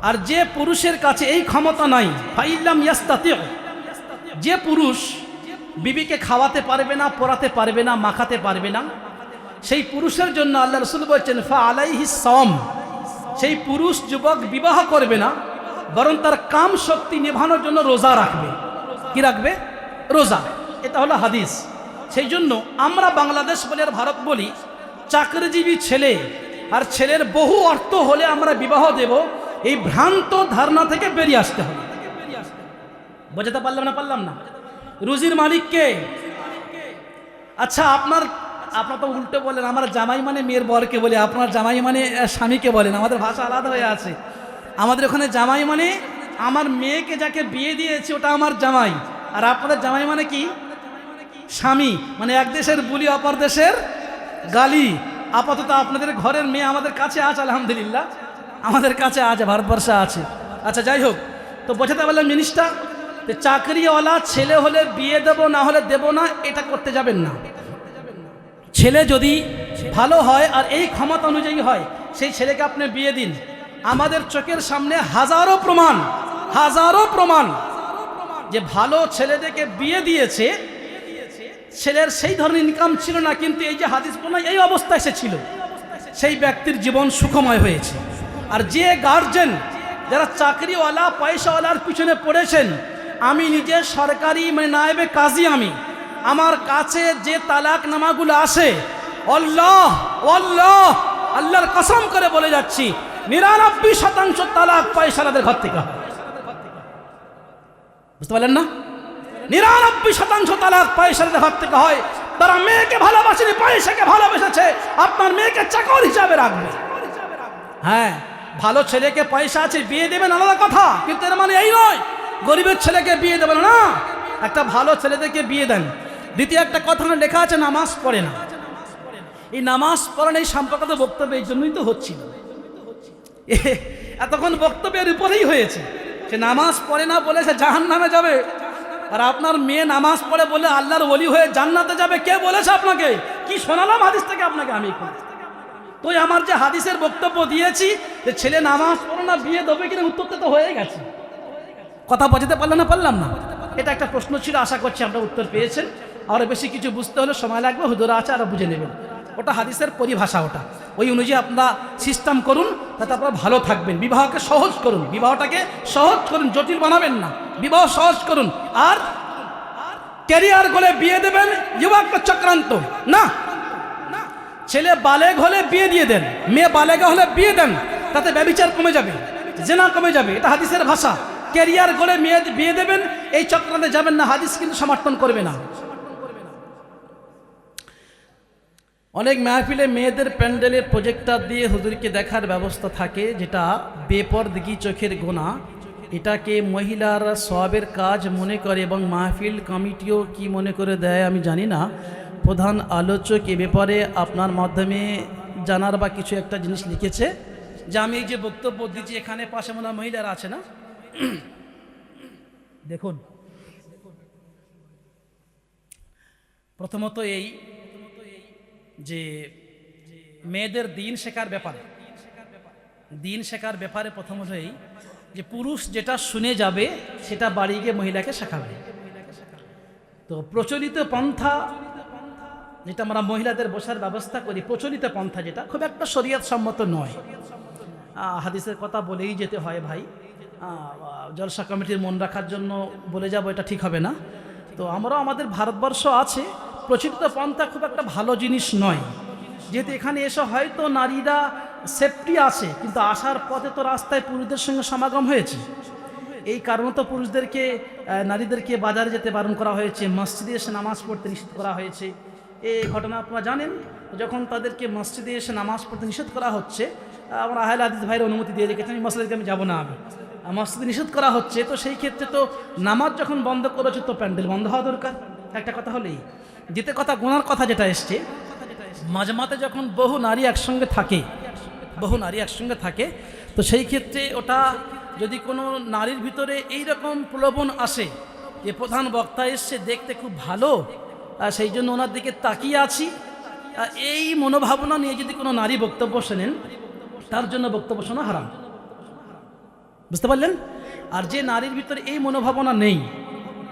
আর যে পুরুষের কাছে এই ক্ষমতা নাই, ফাইল্লাম ইয়াস্তাতি, যে পুরুষ বিবিকে খাওয়াতে পারবে না, পরাতে পারবে না, মাখাতে পারবে না, সেই পুরুষের জন্য আল্লাহ রাসূল বলছেন ফা আলাইহিস সাওম, সেই পুরুষ যুবক বিবাহ করবে না, বরং তার কাম শক্তি নিভানোর জন্য রোজা রাখবে। কি রাখবে? রোজা। এটা হলো হাদিস। সেই জন্য আমরা বাংলাদেশ বলি আর ভারত বলি, চাকরিজীবী ছেলে আর ছেলের বহু অর্থ হলে আমরা বিবাহ দেব, এই ভ্রান্ত ধারণা থেকে বেরিয়ে আসতে হবে। বোঝাতে পারলাম না? রুজির মালিক কে? আচ্ছা, আপনার তো উল্টো বলেন, আমার জামাই মানে মেয়ের বরকে বলে, আপনার জামাই মানে স্বামীকে বলেন। আমাদের ভাষা আলাদা হয়ে আছে। আমাদের ওখানে জামাই মানে আমার মেয়েকে যাকে বিয়ে দিয়েছি ওটা আমার জামাই, আর আপনাদের জামাই মানে কি? স্বামী। মানে এক দেশের বুলি অপর দেশের গালি। আপাতত আপনাদের ঘরের মেয়ে আমাদের কাছে আছে, আলহামদুলিল্লাহ আমাদের কাছে আছে, ভারতবর্ষে আছে। আচ্ছা যাই হোক, তো বোঝাতে পারলাম জিনিসটা। চাকরিওয়ালা ছেলে হলে বিয়ে দেব, না হলে দেব না, এটা করতে যাবেন না। ছেলে যদি ভালো হয় আর এই ক্ষমতা অনুযায়ী হয়, সেই ছেলেকে আপনি বিয়ে দিন। আমাদের চোখের সামনে হাজারো প্রমাণ যে ভালো ছেলেদেরকে বিয়ে দিয়েছে, ছেলের সেই ধরনের ইনকাম ছিল না, কিন্তু এই যে হাদিস বলা এই অবস্থায় সে ছিল, সেই ব্যক্তির জীবন সুখময় হয়েছে। আর যে গার্জেন যারা চাকরিওয়ালা পয়সাওয়ালার পিছনে পড়েছেন, আমি নিজে সরকারি মানে নায়েবে কাজী, আমার কাছে যে তালাক নামাগুলো আসে, আল্লাহর কসম করে বলে যাচ্ছি, 99% তালাক পয়সাওয়ালাদের ঘর থেকে হয়। বুঝতে পারলেন না? 99% তালাক পয়সাওয়ালাদের ঘর থেকে হয়। তারা মেয়েকে ভালোবাসেনি, পয়সাকে ভালোবেসেছে। আপনার মেয়েকে চাকর হিসাবে রাখবে। হ্যাঁ, ভালো ছেলেকে পয়সা আছে বিয়ে দেবেন আলাদা কথা, কিন্তু এর মানে এই নয় গরিবের ছেলেকে বিয়ে দেবেন না। একটা ভালো ছেলেদেরকে বিয়ে দেন। দ্বিতীয় একটা কথা লেখা আছে, নামাজ পড়ে না। এই নামাজ পড়া এই সম্পর্কিত বক্তব্য এই জন্যই তো হচ্ছিল। এতক্ষণ বক্তব্যের উপরেই হয়েছে, সে নামাজ পড়ে না বলে সে জাহান্নামে যাবে, আর আপনার মেয়ে নামাজ পড়ে বলে আল্লাহর ওলি হয়ে জান্নাতে যাবে। কে বলেছে আপনাকে? কি শোনালাম হাদিস থেকে আপনাকে আমি? তো আমার যে হাদিসের বক্তব্য দিয়েছি যে ছেলে নামাজ পড়ে না বিয়ে দেবে কিনা, উত্তরটা তো হয়ে গেছে। কথা বোঝাতে পারলাম না? পারলাম না? এটা একটা প্রশ্ন ছিল, আশা করছি আপনারা উত্তর পেয়েছেন। আরও বেশি কিছু বুঝতে হলে সময় লাগবে, হুজুরা আছে আরও বুঝে নেবেন। ওটা হাদিসের পরিভাষা, ওটা ওই অনুযায়ী আপনারা সিস্টেম করুন, তাতে আপনারা ভালো থাকবেন। বিবাহকে সহজ করুন, বিবাহটাকে সহজ করুন, জটিল বানাবেন না, বিবাহ সহজ করুন। আর ক্যারিয়ার গলে বিয়ে দেবেন যুবক চক্রান্ত না। ছেলে বালেগ হলে বিয়ে দিয়ে দেন, মেয়ে বালেগা হলে বিয়ে দেন, তাতে ব্যভিচার কমে যাবে, জেনা কমে যাবে। এটা হাদিসের ভাষা। ক্যারিয়ার গলে মেয়ে বিয়ে দেবেন, এই চক্রান্তে যাবেন না, হাদিস কিন্তু সমর্থন করবে না। অনেক মাহফিলে মেয়েদের প্যান্ডেলে প্রজেক্টর দিয়ে হুজুরকে দেখার ব্যবস্থা থাকে, যেটা বেপরদিগি চোখের গোনা। এটাকে মহিলারা সওয়াবের কাজ মনে করে এবং মাহফিল কমিটিও কি মনে করে দেয় আমি জানি না। প্রধান আলোচক এ ব্যাপারে আপনার মাধ্যমে জানার বা কিছু একটা জিনিস লিখেছে, যে আমি এই যে বক্তব্য দিচ্ছি এখানে পাশে মনে হয় মহিলারা আছে না, দেখুন প্রথমত এই যে মেয়েদের দিন শেখার ব্যাপারে প্রথমত এই যে পুরুষ যেটা শুনে যাবে সেটা বাড়ি গিয়ে মহিলাকে শেখাবে। তো প্রচলিত পন্থা যেটা আমরা মহিলাদের বসার ব্যবস্থা করি, প্রচলিত পন্থা যেটা খুব একটা শরীয়ত সম্মত নয়। হাদিসের কথা বলেই যেতে হয় ভাই, জলসা কমিটির মন রাখার জন্য বলে যাব এটা ঠিক হবে না। তো আমরাও আমাদের ভারতবর্ষ আছে, প্রচলিত পন্থা খুব একটা ভালো জিনিস নয়। যেহেতু এখানে এসে হয়তো নারীরা সেফটি আছে, কিন্তু আসার পথে তো রাস্তায় পুরুষদের সঙ্গে সমাগম হয়েছে। এই কারণে তো পুরুষদেরকে নারীদেরকে বাজারে যেতে বারণ করা হয়েছে, মসজিদে এসে নামাজ পড়তে নিষেধ করা হয়েছে। এই ঘটনা আপনারা জানেন, যখন তাদেরকে মসজিদে এসে নামাজ পড়তে নিষেধ করা হচ্ছে, আমরা আহলে হাদিস ভাইয়ের অনুমতি দিয়ে রেখেছেন, আমি মসজিদে আমি যাবো না, আমি মসজিদে নিষেধ করা হচ্ছে। তো সেই ক্ষেত্রে তো নামাজ যখন বন্ধ করেছে তো প্যান্ডেল বন্ধ হওয়া দরকার। একটা কথা হলেই যেতে কথা গোনার কথা যেটা এসছে, মাঝমাতে যখন বহু নারী একসঙ্গে থাকে তো সেই ক্ষেত্রে ওটা যদি কোনো নারীর ভিতরে এই রকম প্রলোভন আসে যে প্রধান বক্তা এসছে দেখতে খুব ভালো, সেই জন্য ওনার দিকে তাকিয়ে আছি, এই মনোভাবনা নিয়ে যদি কোনো নারী বক্তব্য শোনেন, তার জন্য বক্তব্য শোনা হারাম। বুঝতে পারলেন? আর যে নারীর ভিতরে এই মনোভাবনা নেই,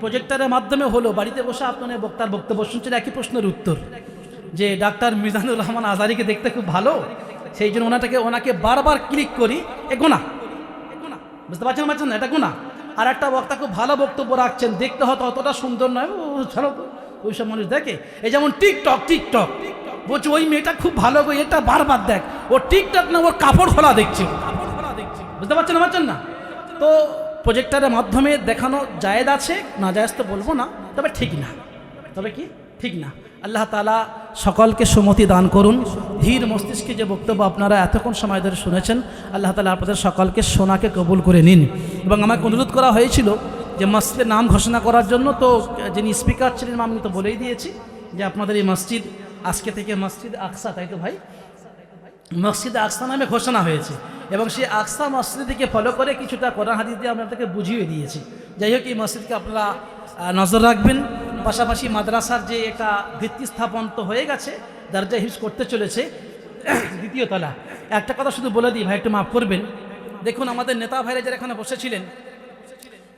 প্রজেক্টরের মাধ্যমে হলো বাড়িতে বসে আপনার বক্তার বক্তব্য শুনছেন, একই প্রশ্নের উত্তর যে ডাক্তার মিজানুর রহমান আজারিকে দেখতে খুব ভালো, সেই জন্য ওনাকে বারবার ক্লিক করি, এ গোনা। বুঝতে পারছেন না? এটা গোনা। আর একটা বক্তা খুব ভালো বক্তব্য রাখছেন, দেখতে হয়তো অতটা সুন্দর নয়, ছাড়ো তো, ওইসব মানুষ দেখে। এই যেমন টিকটক বলছে ওই মেয়েটা খুব ভালো, এটা বারবার দেখ, ও টিকটক না, ওর কাপড় খোলা দেখছে। বুঝতে পারছেন না? তো প্রজেক্টরের মাধ্যমে দেখানো জায়েজ আছে, না জায়েজ তো বলবো না, তবে ঠিক না। ঠিক না। আল্লাহ তাআলা সকলকে সুমতি দান করুন। ধীর মস্তিষ্কে যে বক্তব্য আপনারা এতক্ষণ সময় ধরে শুনেছেন, আল্লাহ তাআলা আপনাদের সকলকে শোনাকে কবুল করে নিন। এবং আমাকে অনুরোধ করা হয়েছিল যে মসজিদের নাম ঘোষণা করার জন্য, তো যিনি স্পিকার ছিলেন আমি তো বলেই দিয়েছি যে আপনাদের এই মসজিদ আজকে থেকে মসজিদ আকসা, তাই তো ভাই, মসজিদ আকসা নামে ঘোষণা হয়েছে। এবং সেই আকসা মসজিদকে ফলো করে কিছুটা কোরআন হাদিস দিয়ে আমরা আপনাদেরকে বুঝিয়ে দিয়েছি। যাই হোক, এই মসজিদকে আপনারা নজর রাখবেন। পাশাপাশি মাদ্রাসার যে একটা ভিত্তি স্থাপন তো হয়ে গেছে, দরজা হিফজ করতে চলেছে, দ্বিতীয় তলা। একটা কথা শুধু বলে দিই ভাই, একটু মাফ করবেন। দেখুন আমাদের নেতা ভাইরা যারা এখানে বসেছিলেন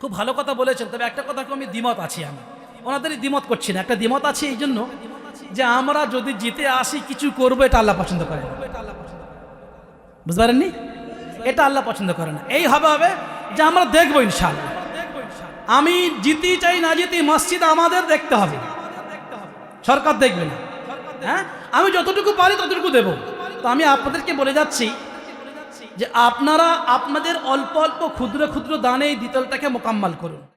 খুব ভালো কথা বলেছেন, তবে একটা কথা আমি দ্বিমত আছি, আমি ওনাদেরই দ্বিমত করছি না। একটা দ্বিমত আছে এই জন্য যে আমরা যদি জিতে আসি কিছু করবো, এটা আল্লাহ পছন্দ করে না। বুঝতে পারেননি? এটা আল্লাহ পছন্দ করে না। এই হবে যে আমরা দেখবো ইনশাআল্লাহ, আমি জিতি চাই না জিতি, মসজিদ আমাদের দেখতে হবে, সরকার দেখবে না। হ্যাঁ, আমি যতটুকু পারি ততটুকু দেব। তো আমি আপনাদেরকে বলে যাচ্ছি যে আপনারা আপনাদের অল্প অল্প ক্ষুদ্র ক্ষুদ্র দানে এই দ্বিতলটাকে মোকাম্মাল করুন।